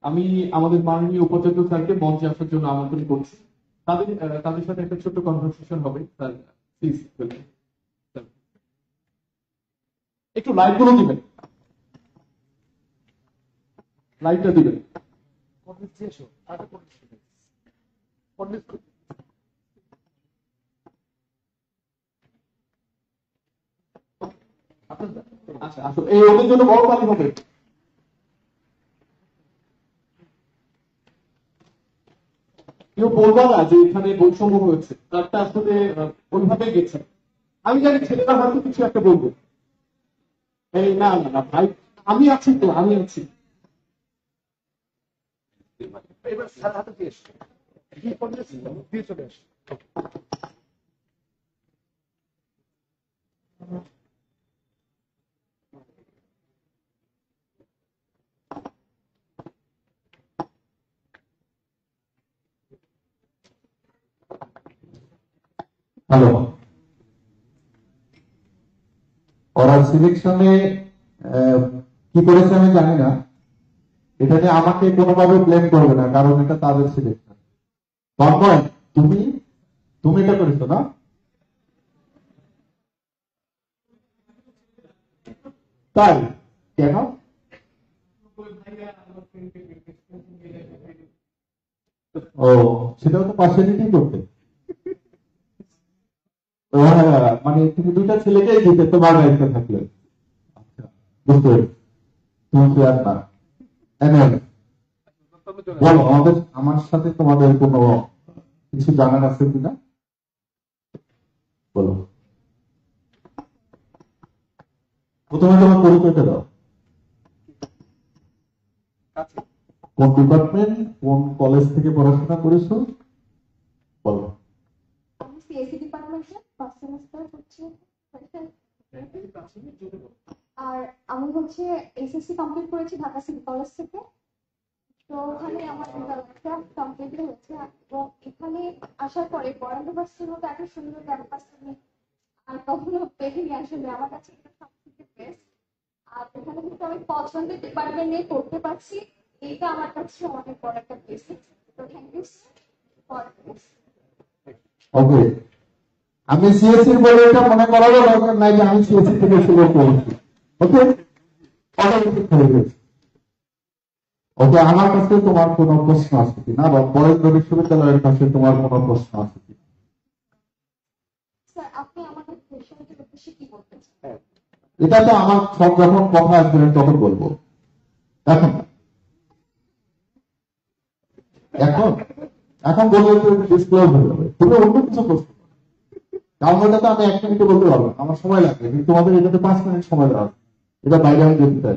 আমি আমাদের মাননীয় উপাচার্য স্যারকে মঞ্চে আসার জন্য আমন্ত্রণ করছি। তাদের সাথে একটা ছোট্ট কনভারসেশন হবে। স্যার প্লিজ একটু লাইট গুলো দিবেন, লাইটটা দিবেন। আচ্ছা, আসো, এই ওদের জন্য বড় পালি হবে। কেউ বলবা না যে এখানে বৈষম্য হয়েছে, তারটা আসলে ওইভাবে গেছে। আমি জানি ছেলেরা হয়তো কিছু একটা বলবো। এই না না না ভাই, আমি আছি তো, আমি আছি। এবার স্যার হাতে দিয়ে এসো, দিয়ে চলে আসো।
হ্যালো, ওরা সিলেকশনে কি করেছে আমি জানি না, এটা নিয়ে আমাকে কোনোভাবে ব্লেম করবে না, কারণ এটা তাদের সিলেকশন। তন্ময়, তুমি এটা করেছো না? তাই কেন? ও, সেটাও তো পার্সেন্টেজই করতে। মানে তুমি দুইটা ছেলেকেই দিতে তোমার দায়িত্ব থাকলে। আচ্ছা, বুঝতে পেরেছি। তুমি ফেয়ার না। বলো, আমার সাথে তোমাদের কোনো কিছু জানার আছে কিনা বলো। প্রথমে তোমার পরিচয়টা দাও। কোন ডিপার্টমেন্ট, কোন কলেজ থেকে পড়াশোনা করেছো বলো।
আমি সিএসসি ডিপার্টমেন্টে ফার্স্ট সেমিস্টার হচ্ছে, আর আমি হচ্ছে এসএসসি কমপ্লিট করেছি ঢাকা সিটি কলেজ থেকে। তো ওখানে আমার কমপ্লিট হয়েছে, এবং এখানে আসার পরে বরেন্দ্র ইউনিভার্সিটির মতো এত সুন্দর ক্যাম্পাস আমি আর কখনো দেখিনি। আসলে আমার কাছে এটা সবথেকে বেস্ট। আর এখানে কিন্তু আমি পছন্দের ডিপার্টমেন্ট নিয়ে পড়তে পারছি, এটা আমার কাছে অনেক বড় একটা ব্লেসিং। তো থ্যাংক ইউ ফর দিস।
ওকে, আমি সিএসসি বলে এটা মনে করারও দরকার নাই যে আমি সিএসসি থেকে শুরু করেছি। ওকে,
ওকে, আমার কাছে তোমার কোনো প্রশ্ন আছে কিনা, বা বরেন্দ্র বিশ্ববিদ্যালয়ের কাছে তোমার কোনো প্রশ্ন আছে কিনা?
স্যার আপনি আমাদের পেশেন্টের উদ্দেশ্যে কি বলতে চান?
এটা তো আমার সব যখন কথা আসবে তখন বলবো। এখন এখন এখন বললে তো ডিসক্লোজ হয়ে যাবে। তুমি অন্য কিছু প্রশ্ন করো, কারণ ওটা তো আমি 1 মিনিটে বলতে পারবো না, আমার সময় লাগবে, কিন্তু তোমাদের এটাতে 5 মিনিট সময় দেওয়া হবে। এটা বাইরে আমি যেতে চাই।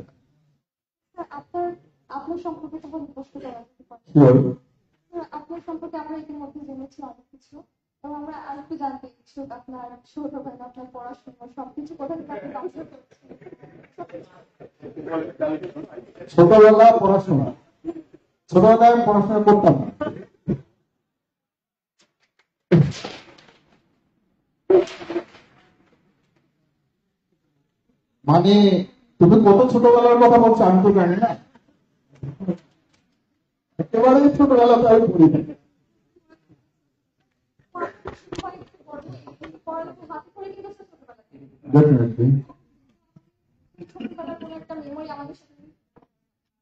স্যার আপনার সম্পর্কে তখন প্রশ্ন করা যেতে পারে। স্যার আপনার সম্পর্কে আমরা ইতিমধ্যে জেনেছি অনেক কিছু, এবং আমরা আরেকটু জানতে ইচ্ছুক আপনার ছোটবেলা, আপনার পড়াশোনা সবকিছু কোথা থেকে আপনি কমপ্লিট করেছেন।
ছোটবেলা পড়াশোনা, ছোটবেলায় আমি পড়াশোনা করতাম না। মানে তুমি কত ছোটবেলার কথা বলছো আমি তো জানি না, একেবারে ছোটবেলাতে আমি পড়ি না। Definitely.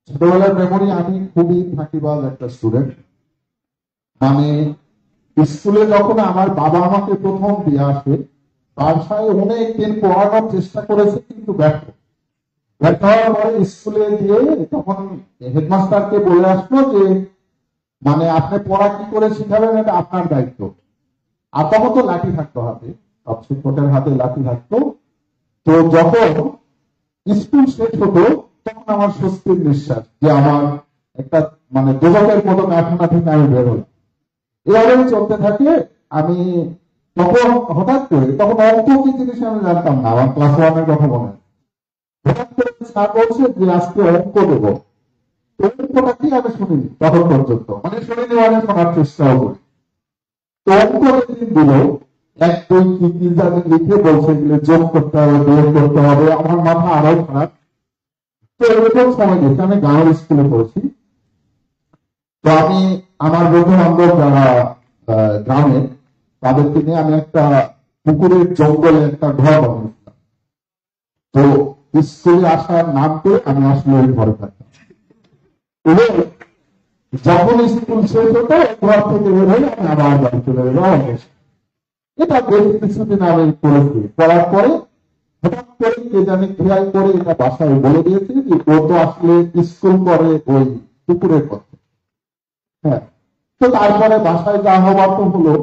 ছোটবেলার মেমোরি, আমি খুবই ফাঁকিবাজ একটা স্টুডেন্ট। মানে স্কুলে যখন আমার বাবা আমাকে প্রথম দিয়ে আসে, বাসায় অনেক দিন পড়ানোর চেষ্টা করেছে, কিন্তু ব্যর্থ হওয়ার পরে স্কুলে দিয়ে তখন হেডমাস্টারকে বলে আসলো যে মানে আপনি পড়া কি করে শিখাবেন, এটা আপনার দায়িত্ব। আর তখন তো লাঠি থাকতো হাতে, সব শিক্ষকের হাতে লাঠি থাকতো। তো যখন স্কুল শেষ হতো তখন আমার স্বস্তির নিঃশ্বাস, যে আমার একটা মানে দোলকের মতো কারখানা থেকে আমি বের হলাম। এভাবেই চলতে থাকে। আমি তখন হঠাৎ করে, তখন অঙ্ক কি জিনিস আমি জানতাম না, আমার ক্লাস 1-এর কথা মনে হয়। হঠাৎ করে স্যার বলছে যে আজকে অঙ্ক দেবো। অঙ্কটা কি আমি শুনিনি তখন পর্যন্ত, মানে শুনিনি, মানে শোনার চেষ্টাও করি। তো অঙ্ক যেদিন দিল, 1 2 3 জানি লিখে বলছে এগুলো যোগ করতে হবে, বিয়োগ করতে হবে, আমার মাথা আরো খারাপ। তো এরকম সময় গেছে, আমি গাঁয়ের স্কুলে পড়েছি। তো আমি আমার বন্ধু বান্ধব যারা গ্রামে, তাদেরকে নিয়ে আমি একটা পুকুরের জঙ্গলে একটা ঘর বানিয়েছিলাম। তো স্কুলে আসার নাম করে আমি আসলে ওই ঘরে থাকতাম। এবং যখন স্কুল শেষ হতো ঘর থেকে বের হয়ে আমি আবার বাড়ি চলে গেলাম। এটা বেশ কিছুদিন আমি করেছি। করার পরে হঠাৎ করে কে জানি খেয়াল করে এটা বাসায় বলে দিয়েছে যে ও তো আসলে স্কুল করে ওই পুকুরের পথে। হ্যাঁ, তো তারপরে বাসায় যা হবার তো হলো,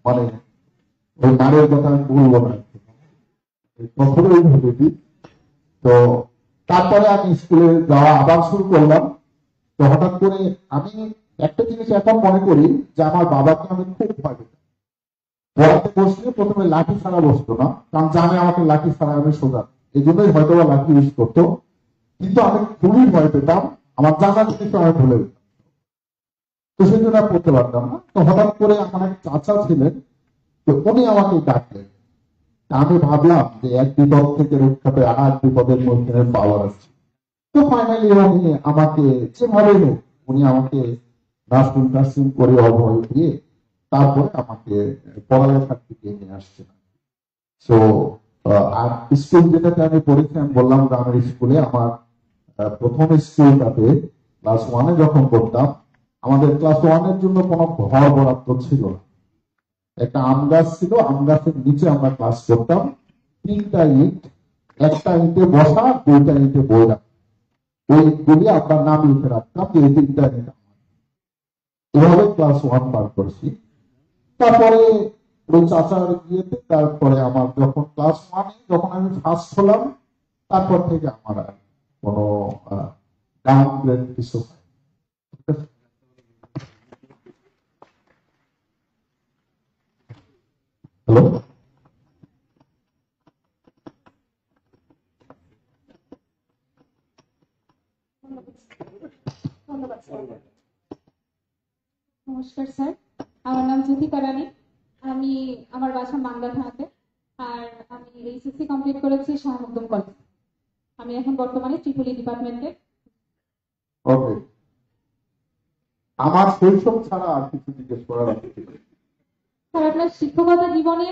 মানে ওই মারের কথা আমি বলবো না, কখনোই ভেবেছি। তো তারপরে আমি স্কুলে যাওয়া আবার শুরু করলাম। তো হঠাৎ করে আমি একটা জিনিস এখন মনে করি যে আমার বাবাকে আমি খুব ভয় পেতাম। পড়াতে বসলে প্রথমে লাঠি ছাড়া বসতো না, কারণ জানে আমাকে লাঠি ছাড়া আমি সোজা, এই জন্যই হয়তো বা লাঠি ইউজ করতো। কিন্তু আমি খুবই ভয় পেতাম, আমার জানা জিনিস আমি ভুলে যেতাম, তো সেই জন্য পড়তে পারতাম না। তো হঠাৎ করে আমার এক চাচা ছিলেন, তো উনি আমাকে ডাকলেন। আমি ভাবলাম যে এক বিপদ থেকে রক্ষা পেয়ে আর বিপদের মধ্যে পাওয়ার আছে। তো ফাইনালি উনি আমাকে যেভাবে হোক, উনি আমাকে নার্সিং করে অভয় দিয়ে তারপরে আমাকে পড়ালেখার দিকে নিয়ে আসছেন। তো আর স্কুল যেটাতে আমি পড়েছি, আমি বললাম গ্রামের স্কুলে। আমার প্রথম স্কুলটাতে ক্লাস 1-এ যখন পড়তাম, আমাদের ক্লাস 1-এর জন্য কোনো ঘর বরাদ্দ ছিল না। একটা আম গাছ ছিল, আম গাছের নিচে আমরা ক্লাস করতাম। 3টা ইট, একটা ইটে বসা, 2টা ইটে বই রাখা। ওই ইটগুলি আপনার নাম লিখে রাখতাম যে এই 3টা ইট। এভাবে ক্লাস 1 পার করছি। তারপরে ওই চাচার গিয়েতে, তারপরে আমার যখন ক্লাস 1-এ যখন আমি ফার্স্ট হলাম, তারপর থেকে আমার আর কোনো ডাউনগ্রেড কিছু হয়। হ্যালো,
নমস্কার স্যার, আমার নাম জ্যোতিকা রানী। আমি আমার বাসা মান্দা থানাতে, আর আমি এইচএসসি কমপ্লিট করেছি শাহ মখদুম কলেজ। আমি এখন বর্তমানে ট্রিপল ডিপার্টমেন্টে।
ওকে, আমার শৈশব ছাড়া আর কিছু জিজ্ঞেস করার আছে?
স্যার আপনার শিক্ষকতা জীবনে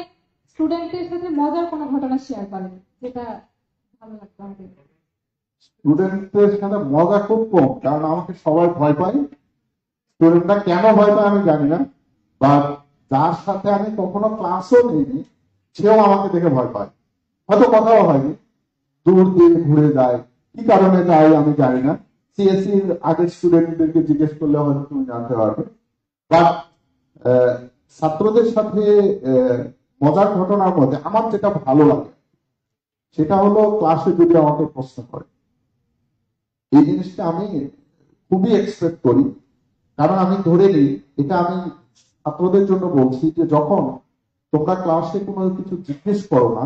স্টুডেন্টদের সাথে মজার কোনো ঘটনা শেয়ার করেন যেটা ভালো লাগতো আমাদের।
স্টুডেন্টদের সাথে মজা খুব কম, কারণ আমাকে সবাই ভয় পায়। স্টুডেন্টরা কেন ভয় পায় আমি জানি না, বা যার সাথে আমি কখনো ক্লাসও নিইনি সেও আমাকে দেখে ভয় পায়, হয়তো কথাও হয়নি, দূর দিয়ে ঘুরে যায়। কি কারণে যায় আমি জানি না, সিএসসি আগের স্টুডেন্টদেরকে জিজ্ঞেস করলে হয়তো তুমি জানতে পারবে। বাট ছাত্রদের সাথে মজার ঘটনার মধ্যে আমার যেটা ভালো লাগে সেটা হলো ক্লাসে যদি আমাকে প্রশ্ন করে, এই জিনিসটা আমি খুবই এক্সপেক্ট করি। কারণ আমি ধরে নিই, এটা আমি ছাত্রদের জন্য বলছি, যে যখন তোমরা ক্লাসে কোনো কিছু জিজ্ঞেস করো না,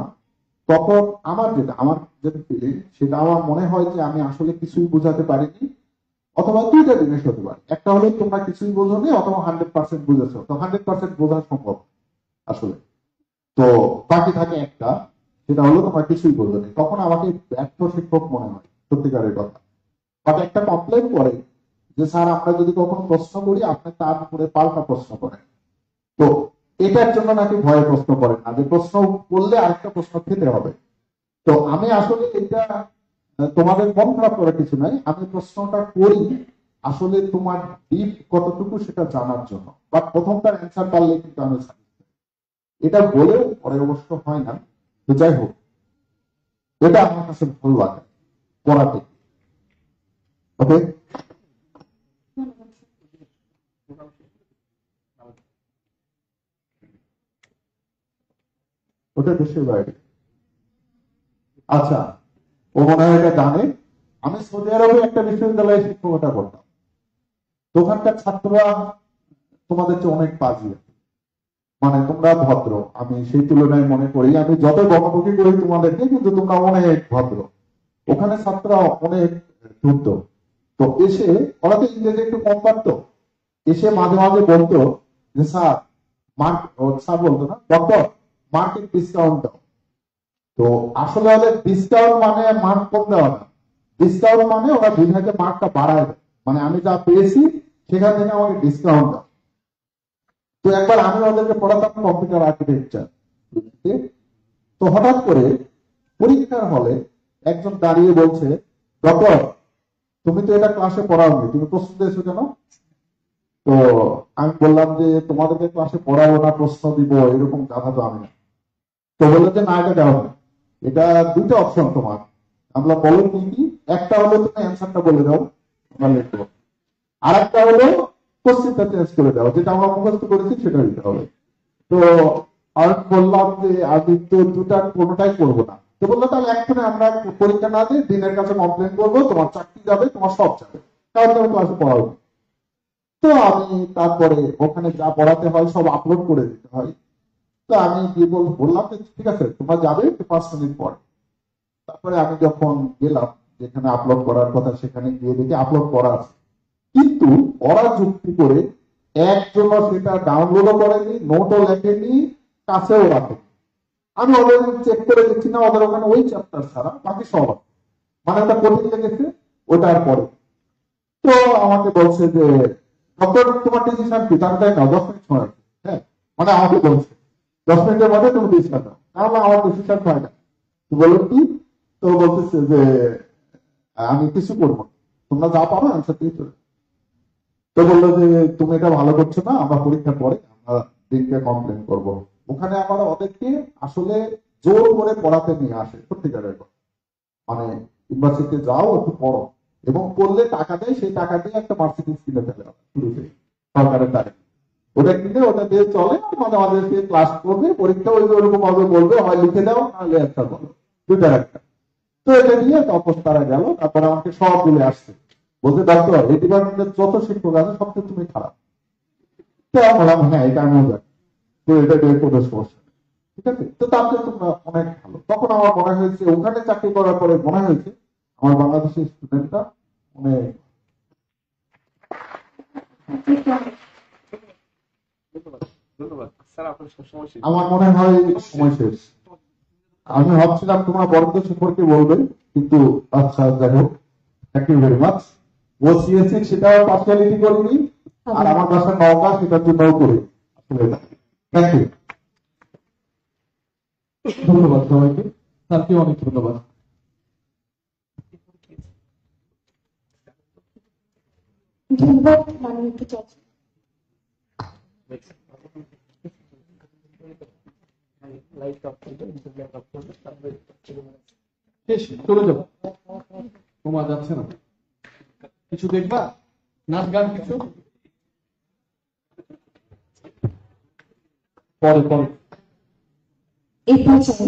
তখন আমার যেটা ফিলিং, সেটা আমার মনে হয় যে আমি আসলে কিছুই বোঝাতে পারিনি, অথবা দুইটা জিনিস হতে পারে। একটা হলো তোমরা কিছুই বোঝোনি, অথবা 100% বুঝেছো। তো 100% বোঝা সম্ভব আসলে, তো বাকি থাকে একটা, সেটা হলো তোমরা কিছুই বোঝোনি। তখন আমাকে ব্যর্থ শিক্ষক মনে হয়, সত্যিকারের কথা। বাট একটা কমপ্লেন করে যে স্যার আমরা যদি কখনো প্রশ্ন করি আপনি তার উপরে পাল্টা প্রশ্ন করেন। তো এটার জন্য নাকি ভয়ে প্রশ্ন করেন না, যে প্রশ্ন করলে আরেকটা প্রশ্ন খেতে হবে। তো আমি আসলে এটা তোমাদের মন খারাপ করার কিছু নাই, আমি প্রশ্নটা করি আসলে তোমার ডিপ কতটুকু সেটা জানার জন্য। বাট প্রথমটার অ্যান্সার পারলে কিন্তু আমি এটা বলেও পরে অবশ্য হয় না। তো যাই হোক, এটা আমার কাছে ভালো লাগে পড়াতে। ওকে, ওটা দেশের বাইরে। আচ্ছা, ও মনে হয় এটা জানে। আমি সৌদি আরবে একটা বিশ্ববিদ্যালয়ে শিক্ষকতা করতাম। ওখানকার ছাত্ররা তোমাদের চেয়ে অনেক বাজি, মানে তোমরা ভদ্র, আমি সেই তুলনায় মনে করি। আমি যত বকাবকি করি তোমাদেরকে, কিন্তু তোমরা অনেক ভদ্র। ওখানে ছাত্ররা অনেক দ্রুত। তো এসে ওরা তো ইংরেজি একটু কম পারতো, এসে মাঝে মাঝে বলতো যে স্যার স্যার বলতো না, ডক্টর মার্কেট ডিসকাউন্ট দাও। তো আসলে ওদের ডিসকাউন্ট মানে মার্ক কম দেওয়া না, ডিসকাউন্ট মানে ওরা বুঝাইতে মার্কটা বাড়ায় দেয়, মানে আমি যা পেয়েছি সেখান থেকে আমাকে ডিসকাউন্ট দাও। তো একবার আমি ওদেরকে পড়াতাম কম্পিউটার আর্কিটেকচার। তো হঠাৎ করে পরীক্ষার হলে একজন দাঁড়িয়ে বলছে, ডক্টর তুমি তো এটা ক্লাসে পড়াওনি, তুমি প্রশ্ন দিয়েছো কেন? তো আমি বললাম যে তোমাদেরকে ক্লাসে পড়াবো না, প্রশ্ন দিব, এরকম কথা তো আমি না। তো বললো যে না, এটা দেওয়া না, এটা দুটো অপশন তোমার। আমরা বলো কি কি, একটা হলো তুমি অ্যান্সারটা বলে দাও, আমরা লিখবো। আর একটা হলো কোশ্চেনটা চেঞ্জ করে দাও, যেটা আমরা মুখস্থ করেছি সেটা দিতে হবে। তো আমি বললাম যে আমি তো দুটার কোনোটাই করবো না। তো বললো তাহলে এক্ষুনি আমরা পরীক্ষা না দিয়ে দিনের কাছে কমপ্লেন করবো, তোমার চাকরি যাবে, তোমার সব যাবে, কারণ তুমি ক্লাসে পড়াবো। তো আমি তারপরে ওখানে যা পড়াতে হয় সব আপলোড করে দিতে হয়। তো আমি গিয়ে বললাম যে ঠিক আছে তোমরা যাবে 5 মিনিট পরে। তারপরে আমি যখন গেলাম যেখানে আপলোড করার কথা, সেখানে গিয়ে দেখি আপলোড করা আছে, কিন্তু ওরা যুক্তি করে একজন সেটা ডাউনলোডও করেনি, নোটও লেখেনি, কাছেও রাখেনি। আমি ওদের চেক করে দেখছি না, ওদের ওখানে ওই চ্যাপ্টার ছাড়া বাকি সব আছে, মানে ওটা কঠিন লেগেছে ওটার পরে। তো আমাকে বলছে যে ডক্টর তোমার ডিসিশন কি, তাই না 10 মিনিট সময় আছে। হ্যাঁ, মানে আমাকে বলছে 10 মিনিটের মধ্যে তুমি ডিসিশন দাও। তাহলে আমার ডিসিশন হয় না। তো বললো কি, তো বলতেছে যে আমি কিছু করবো না, তোমরা যা পারো অ্যান্সার দিয়ে চলে। তো বললো যে তুমি এটা ভালো করছো না, আমরা পরীক্ষার পরে আমরা দিনকে কমপ্লেন করবো। ওখানে আমরা ওদেরকে আসলে জোর করে পড়াতে নিয়ে আসে, সত্যিকারের কথা। মানে ইউনিভার্সিটিতে যাও, একটু পড়ো, এবং পড়লে টাকা দেয়, সেই টাকা দিয়ে একটা মার্সিডিজ কিনে ফেলে শুরুতে সরকারের টাকা, ওটা কিনে ওটা দিয়ে চলে। মাঝে মাঝে সে ক্লাস করবে, পরীক্ষা ওই ওরকম ভাবে বলবে, হয় লিখে দাও নাহলে একটা বলো, দুটার একটা। তো এটা নিয়ে তখন তারা গেল, তারপরে আমাকে সব বলে আসছে, বলতে ডক্টর এই ডিপার্টমেন্টের যত শিক্ষক আছে সবচেয়ে তুমি খারাপ। তো আমি বললাম হ্যাঁ এটা আমিও জানি, তো এটা কোনো সমস্যা, ঠিক আছে। তো তারপরে তোমরা অনেক ভালো। তখন আমার মনে হয়েছে, ওখানে চাকরি করার পরে মনে হয়েছে আমার বাংলাদেশের স্টুডেন্টরা অনেক। আমার মনে হয় সময় শেষ। আমি ভাবছিলাম তোমরা বড়দের সম্পর্কে বলবে, কিন্তু আচ্ছা যাই হোক, থ্যাংক ইউ ভেরি মাচ। ও সিএসসি সেটাও পার্সিয়ালিটি করিনি, আর আমার বাসা নওগাঁ সেটার জন্যও করি। থ্যাংক ইউ,
ধন্যবাদ সবাইকে, স্যারকে অনেক ধন্যবাদ।
ধন্যবাদ মাননীয় উপাচার্য।
চলে যাবো, তোমার যাচ্ছে না, কিছু দেখবা, নাচ গান কিছু পরে পরে।
এই পর্যায়ে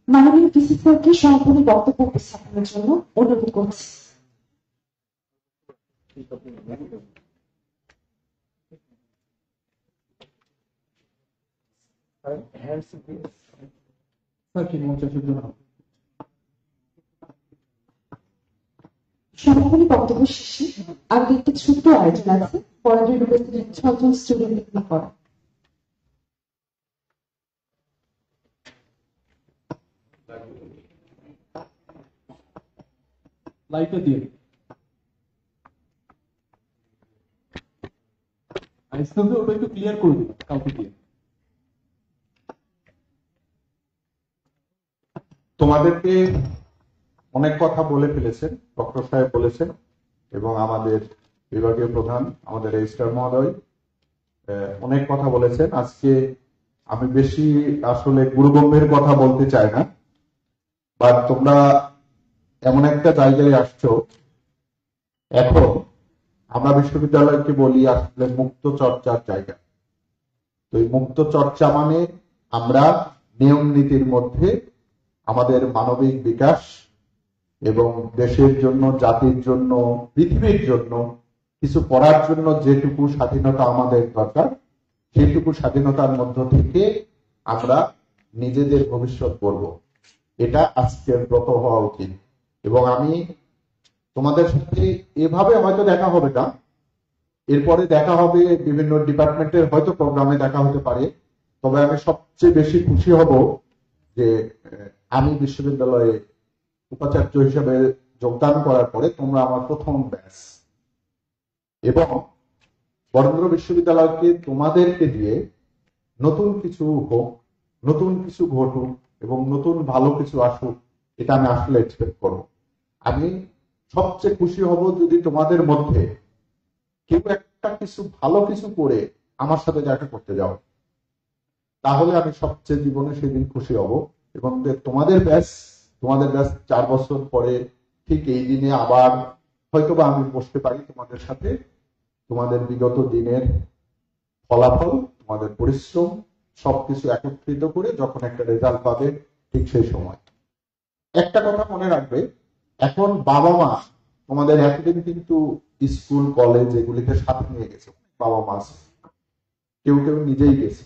মাননীয় পিসি স্যারকে সরাসরি বক্তব্য উপস্থাপনের জন্য অনুরোধ করছি। সমাপনী বক্তব্য শেষে আগে একটি ছোট্ট আয়োজন আছে, পড়াদের উপস্থিত 6 জন স্টুডেন্ট পিকনিক করা।
লাইটে দিয়ে আইসক্রিমে ওটা একটু ক্লিয়ার করে দিন কাউকে দিয়ে।
তোমাদেরকে অনেক কথা বলে ফেলেছেন, ডক্টর সাহেব বলেছেন এবং আমাদের বিভাগীয় প্রধান আমাদের রেজিস্ট্রার মহোদয় অনেক কথা বলেছেন। আজকে আমি বেশি আসলে গুরুগম্ভীর কথা বলতে চাই না, বা তোমরা এমন একটা জায়গায় আসছো, এখন আমরা বিশ্ববিদ্যালয়কে বলি আসলে মুক্ত চর্চার জায়গা। তো এই মুক্ত চর্চা মানে আমরা নিয়ম নীতির মধ্যে আমাদের মানবিক বিকাশ এবং দেশের জন্য, জাতির জন্য, পৃথিবীর জন্য কিছু করার জন্য যেটুকু স্বাধীনতা আমাদের দরকার, সেইটুকু স্বাধীনতার মধ্য থেকে আমরা নিজেদের ভবিষ্যৎ গড়ব, এটা আজকের ব্রত হওয়া উচিত। এবং আমি তোমাদের সাথে এভাবে হয়তো দেখা হবে না, এরপরে দেখা হবে বিভিন্ন ডিপার্টমেন্টের হয়তো প্রোগ্রামে দেখা হতে পারে, তবে আমি সবচেয়ে বেশি খুশি হব যে আমি বিশ্ববিদ্যালয়ে উপাচার্য হিসেবে যোগদান করার পরে তোমরা আমার প্রথম ব্যাচ, এবং বরেন্দ্র বিশ্ববিদ্যালয়কে তোমাদেরকে দিয়ে নতুন কিছু হোক, নতুন কিছু ঘটুক এবং নতুন ভালো কিছু আসুক, এটা আমি আসলে এক্সপেক্ট করব। আমি সবচেয়ে খুশি হব যদি তোমাদের মধ্যে কেউ একটা কিছু ভালো কিছু করে আমার সাথে দেখা করতে যাও, তাহলে আমি সবচেয়ে জীবনে সেদিন খুশি হব। এবং তোমাদের ব্যাচ 4 বছর পরে ঠিক এই দিনে আবার হয়তোবা আমি বসতে পারি তোমাদের সাথে, তোমাদের বিগত দিনের ফলাফল, তোমাদের পরিশ্রম সবকিছু একত্রিত করে যখন একটা রেজাল্ট পাবে, ঠিক সেই সময় একটা কথা মনে রাখবে, এখন বাবা মা তোমাদের এতদিন কিন্তু স্কুল কলেজ এগুলিতে সাথে নিয়ে গেছে, বাবা মা কেউ কেউ নিজেই গেছে,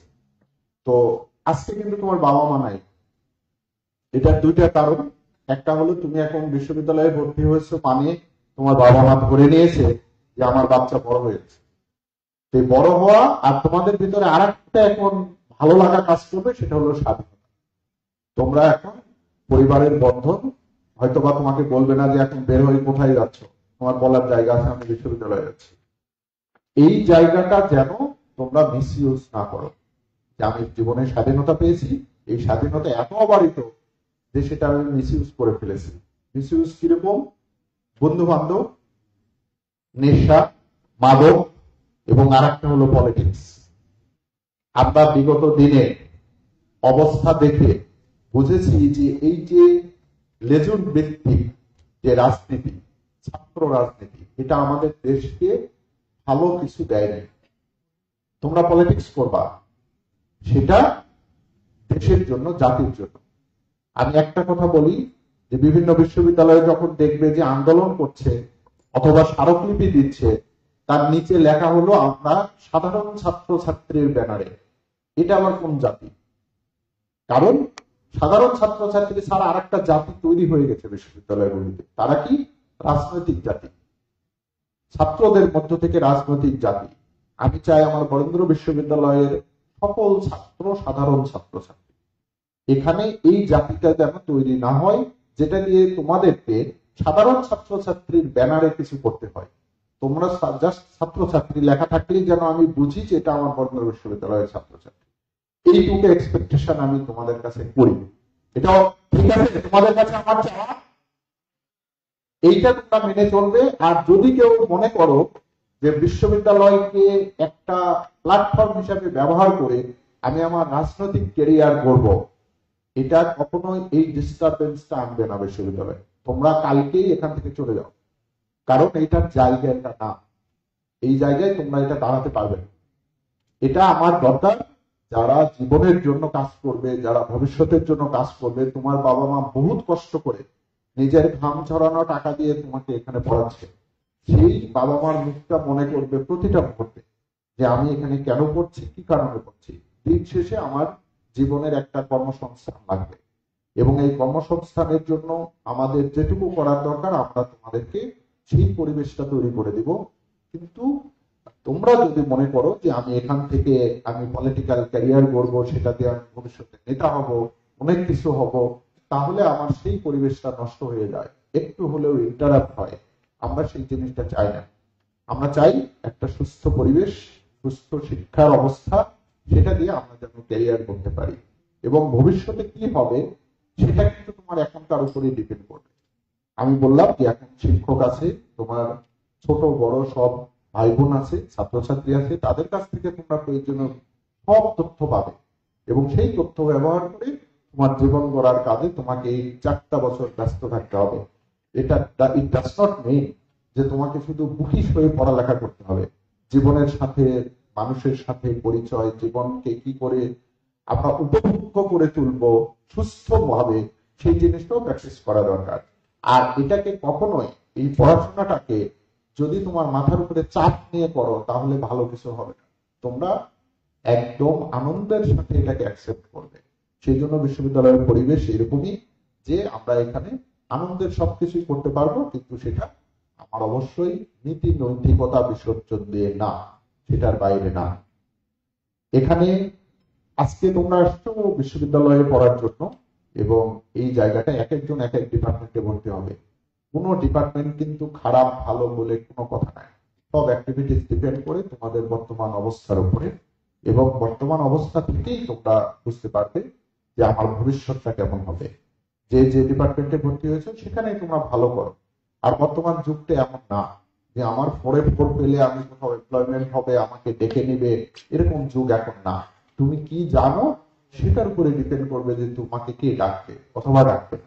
তো আজকে কিন্তু তোমার বাবা মা নাই। এটার দুইটা কারণ, একটা হলো তুমি এখন বিশ্ববিদ্যালয়ে ভর্তি হয়েছো মানে তোমার বাবা মা ধরে নিয়েছে যে আমার বাচ্চা বড় হয়েছে। সেই বড় হওয়া আর তোমাদের ভিতরে আর একটা এখন ভালো লাগা কাজ করবে, সেটা হলো স্বাধীনতা। তোমরা এখন পরিবারের বন্ধন, হয়তোবা তোমাকে বলবে না যে এখন বের হয়ে কোথায় যাচ্ছ, তোমার বলার জায়গা আছে আমি বিশ্ববিদ্যালয়ে যাচ্ছি। এই জায়গাটা যেন তোমরা মিসইউজ না করো, যে আমি জীবনে স্বাধীনতা পেয়েছি, এই স্বাধীনতা এত অবারিত যে সেটা আমি মিসইউজ করে ফেলেছি। মিসইউজ কিরকম? বন্ধু বান্ধব, নেশা, মাদক এবং আর একটা হলো পলিটিক্স। আমরা বিগত দিনে অবস্থা দেখে বুঝেছি যে এই যে লেজুন ব্যক্তি যে রাজনীতি, ছাত্র রাজনীতি, এটা আমাদের দেশকে ভালো কিছু দেয়নি। তোমরা পলিটিক্স করবা, সেটা দেশের জন্য, জাতির জন্য। আমি একটা কথা বলি যে বিভিন্ন বিশ্ববিদ্যালয়ে যখন দেখবে যে আন্দোলন করছে অথবা স্মারকলিপি দিচ্ছে, তার নিচে লেখা হলো আমরা সাধারণ ছাত্র ছাত্রীর ব্যানারে। এটা আমার কোন জাতি? কারণ সাধারণ ছাত্র ছাত্রী ছাড়া আর একটা জাতি তৈরি হয়ে গেছে বিশ্ববিদ্যালয়গুলিতে। তারা কি? রাজনৈতিক জাতি, ছাত্রদের মধ্য থেকে রাজনৈতিক জাতি। আমি চাই আমার বরেন্দ্র বিশ্ববিদ্যালয়ের সকল ছাত্র সাধারণ ছাত্র ছাত্রী, এখানে এই জাতিটা যেন তৈরি না হয় যেটা দিয়ে তোমাদেরকে সাধারণ ছাত্র ছাত্রীর ব্যানারে কিছু করতে হয়। তোমরা জাস্ট ছাত্র ছাত্রী লেখা থাকলেই যেন আমি বুঝি যে এটা আমার বরেন্দ্র বিশ্ববিদ্যালয়ের ছাত্রছাত্রী। এইটুকু এক্সপেকটেশন আমি তোমাদের কাছে করি। এটাও ঠিক আছে, তোমাদের কাছে আমার চাওয়া এইটা তোমরা মেনে চলবে। আর যদি কেউ মনে করো
যে বিশ্ববিদ্যালয়কে একটা প্ল্যাটফর্ম হিসেবে ব্যবহার করে আমি আমার রাজনৈতিক ক্যারিয়ার করব, এটা কখনোই এই ডিস্টারবেন্সটা আনবে না বিশ্ববিদ্যালয়। তোমরা কালকেই এখান থেকে চলে যাও, কারণ এইটার জায়গা এটা না, এই জায়গায় তোমরা এটা দাঁড়াতে পারবে না। এটা আমার দরকার যারা জীবনের জন্য কাজ করবে, যারা ভবিষ্যতের জন্য কাজ করবে। তোমার বাবা মা বহুত কষ্ট করে নিজের ঘাম ঝরানো টাকা দিয়ে তোমাকে এখানে পড়াচ্ছে, সেই বাবা মার মুখটা মনে করবে প্রতিটা মুহূর্তে যে আমি এখানে কেন পড়ছি, কি কারণে পড়ছি। দিন শেষে আমার জীবনের একটা কর্মসংস্থান লাগবে, এবং এই কর্মসংস্থানের জন্য আমাদের যেটুকু করার দরকার আমরা তোমাদেরকে সেই পরিবেশটা তৈরি করে দিব। কিন্তু তোমরা যদি মনে করো যে আমি এখান থেকে আমি পলিটিক্যাল ক্যারিয়ার করবো, সেটা দিয়ে আমি ভবিষ্যতে নেতা হব, অনেক কিছু হব, তাহলে আমার সেই পরিবেশটা নষ্ট হয়ে যায়, একটু হলেও ইন্টারাপ্ট হয়। আমরা সেই জিনিসটা চাই না। আমরা চাই একটা সুস্থ পরিবেশ, সুস্থ শিক্ষার অবস্থা, সেটা দিয়ে আমরা যেন ক্যারিয়ার করতে পারি। এবং ভবিষ্যতে কি হবে সেটা কিন্তু তোমার এখনকার উপরেই ডিপেন্ড করবে। আমি বললাম যে এখন শিক্ষক আছে, তোমার ছোট বড় সব ভাই বোন আছে, ছাত্রছাত্রী আছে, তাদের কাছ থেকে তোমরা প্রয়োজনীয় সব তথ্য পাবে, এবং সেই তথ্য ব্যবহার করে তোমার জীবন গড়ার কাজে তোমাকে এই 4টা বছর ব্যস্ত থাকতে হবে। এটা ইট ডাজ নট মিন যে তোমাকে শুধু বুকিশ হয়ে পড়ালেখা করতে হবে। জীবনের সাথে, মানুষের সাথে পরিচয়, জীবনকে কি করে আমরা উপভোগ্য করে তুলবো সুস্থভাবে, সেই জিনিসটাও প্র্যাকটিস করা দরকার। আর এটাকে কখনোই, এই পড়াশোনাটাকে যদি তোমার মাথার উপরে চাপ নিয়ে করো তাহলে ভালো কিছু হবে না। তোমরা একদম আনন্দের সাথে এটাকে অ্যাকসেপ্ট করবে। সেই জন্য বিশ্ববিদ্যালয়ের পরিবেশ এরকমই যে আমরা এখানে আনন্দের সবকিছুই করতে পারবো, কিন্তু সেটা আমার অবশ্যই নীতি নৈতিকতা বিসর্জন দিয়ে না, সেটার বাইরে না। এখানে আজকে তোমরা আসছো বিশ্ববিদ্যালয়ে পড়ার জন্য, এবং এই জায়গাটা এক একজন এক এক ডিপার্টমেন্টে ভর্তি হবে। কোনো ডিপার্টমেন্ট কিন্তু খারাপ ভালো বলে কোনো কথা নাই। সব অ্যাক্টিভিটিস ডিপেন্ড করে তোমাদের বর্তমান অবস্থার উপরে, এবং বর্তমান অবস্থা থেকেই তোমরা বুঝতে পারবে যে আমার ভবিষ্যৎটা কেমন হবে। যে যে ডিপার্টমেন্টে ভর্তি হয়েছে সেখানে তোমরা ভালো করো। আর বর্তমান যুগটা এমন না যে আমার 4 পেলে আমি কোথাও এমপ্লয়মেন্ট হবে, আমাকে ডেকে নিবে, এরকম যুগ এখন না। তুমি কি জানো সেটার উপরে ডিপেন্ড করবে যে তোমাকে কে ডাকবে অথবা ডাকবে।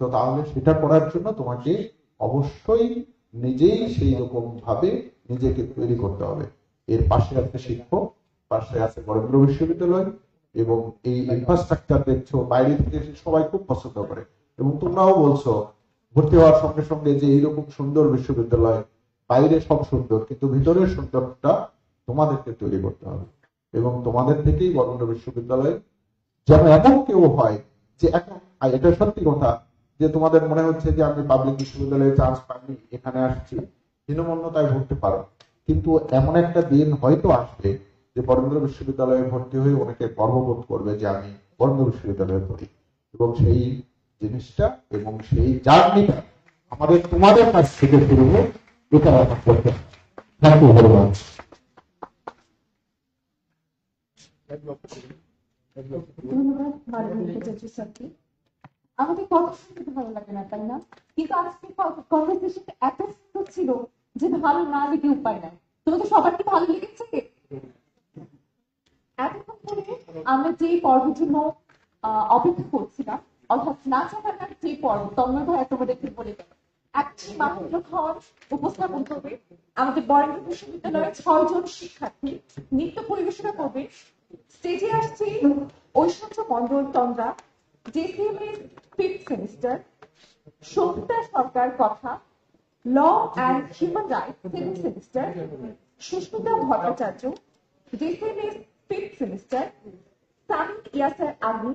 তো তাহলে সেটা করার জন্য তোমাকে অবশ্যই নিজেই সেই রকম ভাবে নিজেকে তৈরি করতে হবে। এর পাশে আছে শিক্ষক, পাশে আছে বরেন্দ্র বিশ্ববিদ্যালয়, এবং এই ইনফ্রাস্ট্রাকচার দেখছো বাইরে থেকে সবাই খুব পছন্দ করে। এবং তোমরাও বলছো ভর্তি হওয়ার সঙ্গে সঙ্গে যে এইরকম সুন্দর বিশ্ববিদ্যালয়, বাইরে সব সুন্দর কিন্তু ভিতরের সুন্দরটা তোমাদেরকে তৈরি করতে হবে। এবং তোমাদের থেকেই বরেন্দ্র বিশ্ববিদ্যালয় যেন এমন কেউ হয় যে এখন, এটা সত্যি কথা, যে তোমাদের মনে হচ্ছে যে আমি পাবলিক বিশ্ববিদ্যালয়ে চান্স পাইনি, এখানে আসছি, হীনমন্যতায় ভর্তি পারো, কিন্তু এমন একটা দিন হয়তো আসবে যে বরেন্দ্র বিশ্ববিদ্যালয়ে ভর্তি হয়ে অনেকে গর্ববোধ করবে যে আমি বরেন্দ্র বিশ্ববিদ্যালয়ে পড়ি। এবং সেই জিনিসটা এবং সেই জার্নিটা আমাদের তোমাদের কাছ থেকে শুরু হোক, এটা আমার করতে হবে। Thank you very much.
ধন্যবাদ মাননীয় উপাচার্য স্যারকে। আমাদের কথা শুনতে ভালো লাগে না, তাই না? কিন্তু আজকে কনভারসেশনটা এত সুন্দর ছিল যে ভালো না লেগে উপায় নাই। তোমাদের সবার কি ভালো লেগেছে? এতক্ষণ ধরে আমরা যে পর্বের জন্য অপেক্ষা করছিলাম, অর্থাৎ নাচাগানার যে পর্ব, তন্ময় ভাই তোমাদেরকে বলে গেল একটি মাত্র ঘর উপস্থাপন করবে। আমাদের বরেন্দ্র বিশ্ববিদ্যালয়ের 6 জন শিক্ষার্থী নৃত্য পরিবেশনা করবে। স্টেজে আসছে ঐশ্বর্য মন্ডল তন্দ্রা, JCM এর 5th সেমিস্টার, সবিতা সরকার কথা, law and human rights 7th semester, Susmita Bhattacharya, JCM এর 5th semester, Samik Yasar Ali,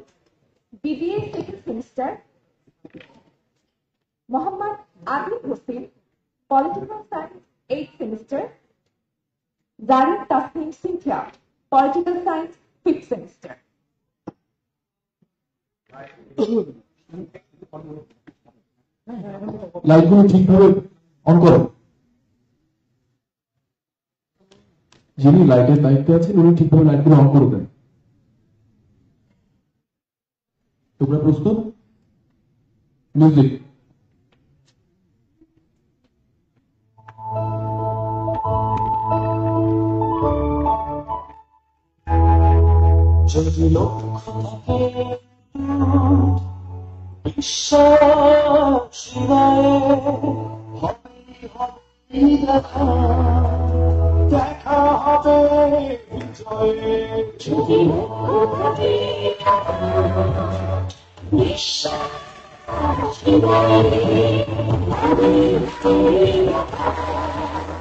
BBA 2nd semester, Mohammad Adil Hossain, political science 8th semester, Zarin Tasnim Sinthia, political science 5th semester.
লাইটগুলো ঠিকভাবে অন করো। যিনি লাইটের দায়িত্বে আছেন উনি ঠিকভাবে লাইটগুলো অন করে দেন। তোমরা প্রস্তুত? মিউজিক। যদি লক্ষ্য থাকে বিশ্বাস হৃদয়ে হবে দেখা, দেখা হবে বিজয়ে। যদি লক্ষ্য থাকে বিশ্বাস হৃদয়ে হবে দেখা, দেখা হবে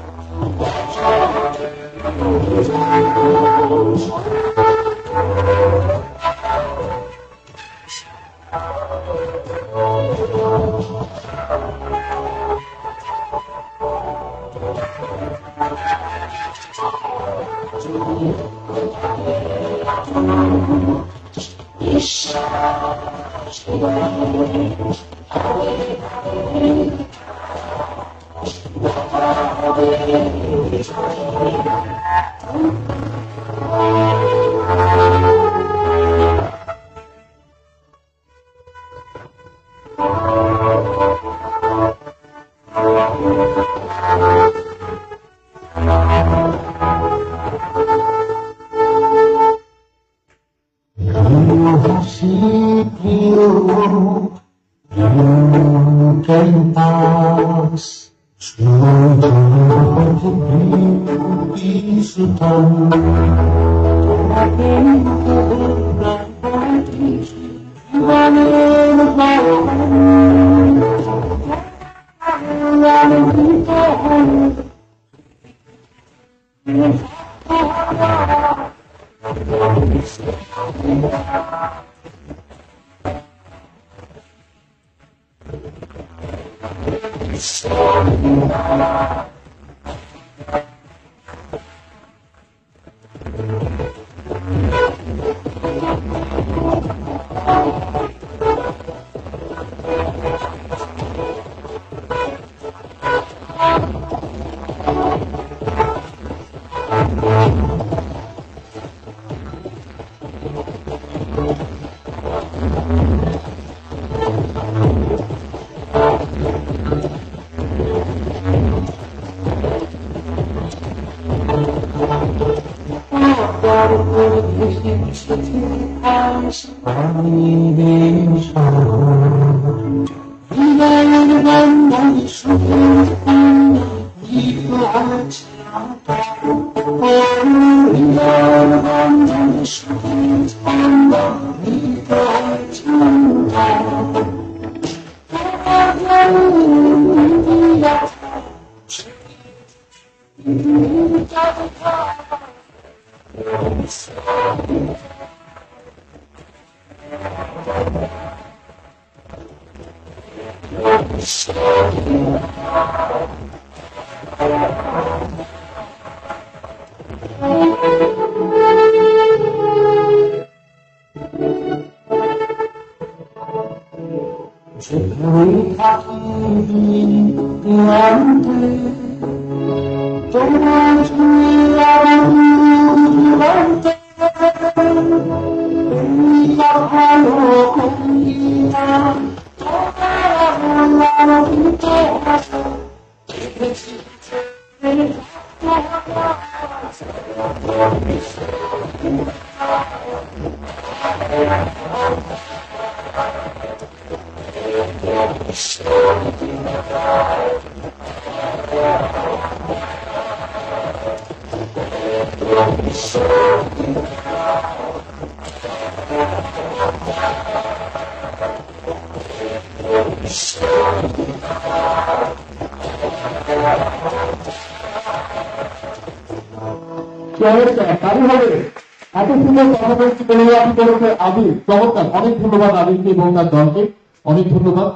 অনেক ধন্যবাদ আবিরকে এবং তার দলকে, অনেক ধন্যবাদ।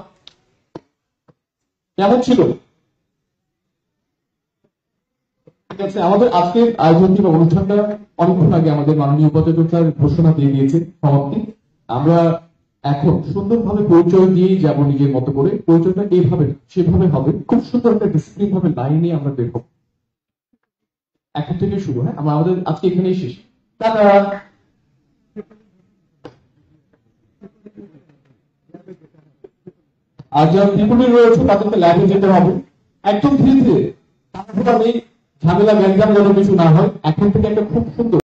কেমন ছিল? ঠিক আছে, আমাদের আজকের আয়োজন কিংবা অনুষ্ঠানটা অনেকক্ষণ আগে আমাদের মাননীয় উপাচার্য স্যার ঘোষণা দিয়ে দিয়েছে সমাপ্তি। আমরা এখন সুন্দরভাবে পরিচয় দিয়েই যাব নিজের মতো করে। পরিচয়টা এইভাবে সেভাবে হবে, খুব সুন্দর একটা ডিসিপ্লিন ভাবে লাইনে আমরা বের হব। এখন থেকে শুরু। হ্যাঁ, আমাদের আজকে এখানেই শেষ। টাটা। আর যারা ত্রিপুরী রয়েছে তাদেরকে ল্যাবে যেতে হবে একদম ধীরে ধীরে, ঝামেলা গ্যাঞ্জাম যেন কিছু না হয়। এখন থেকে একটা খুব সুন্দর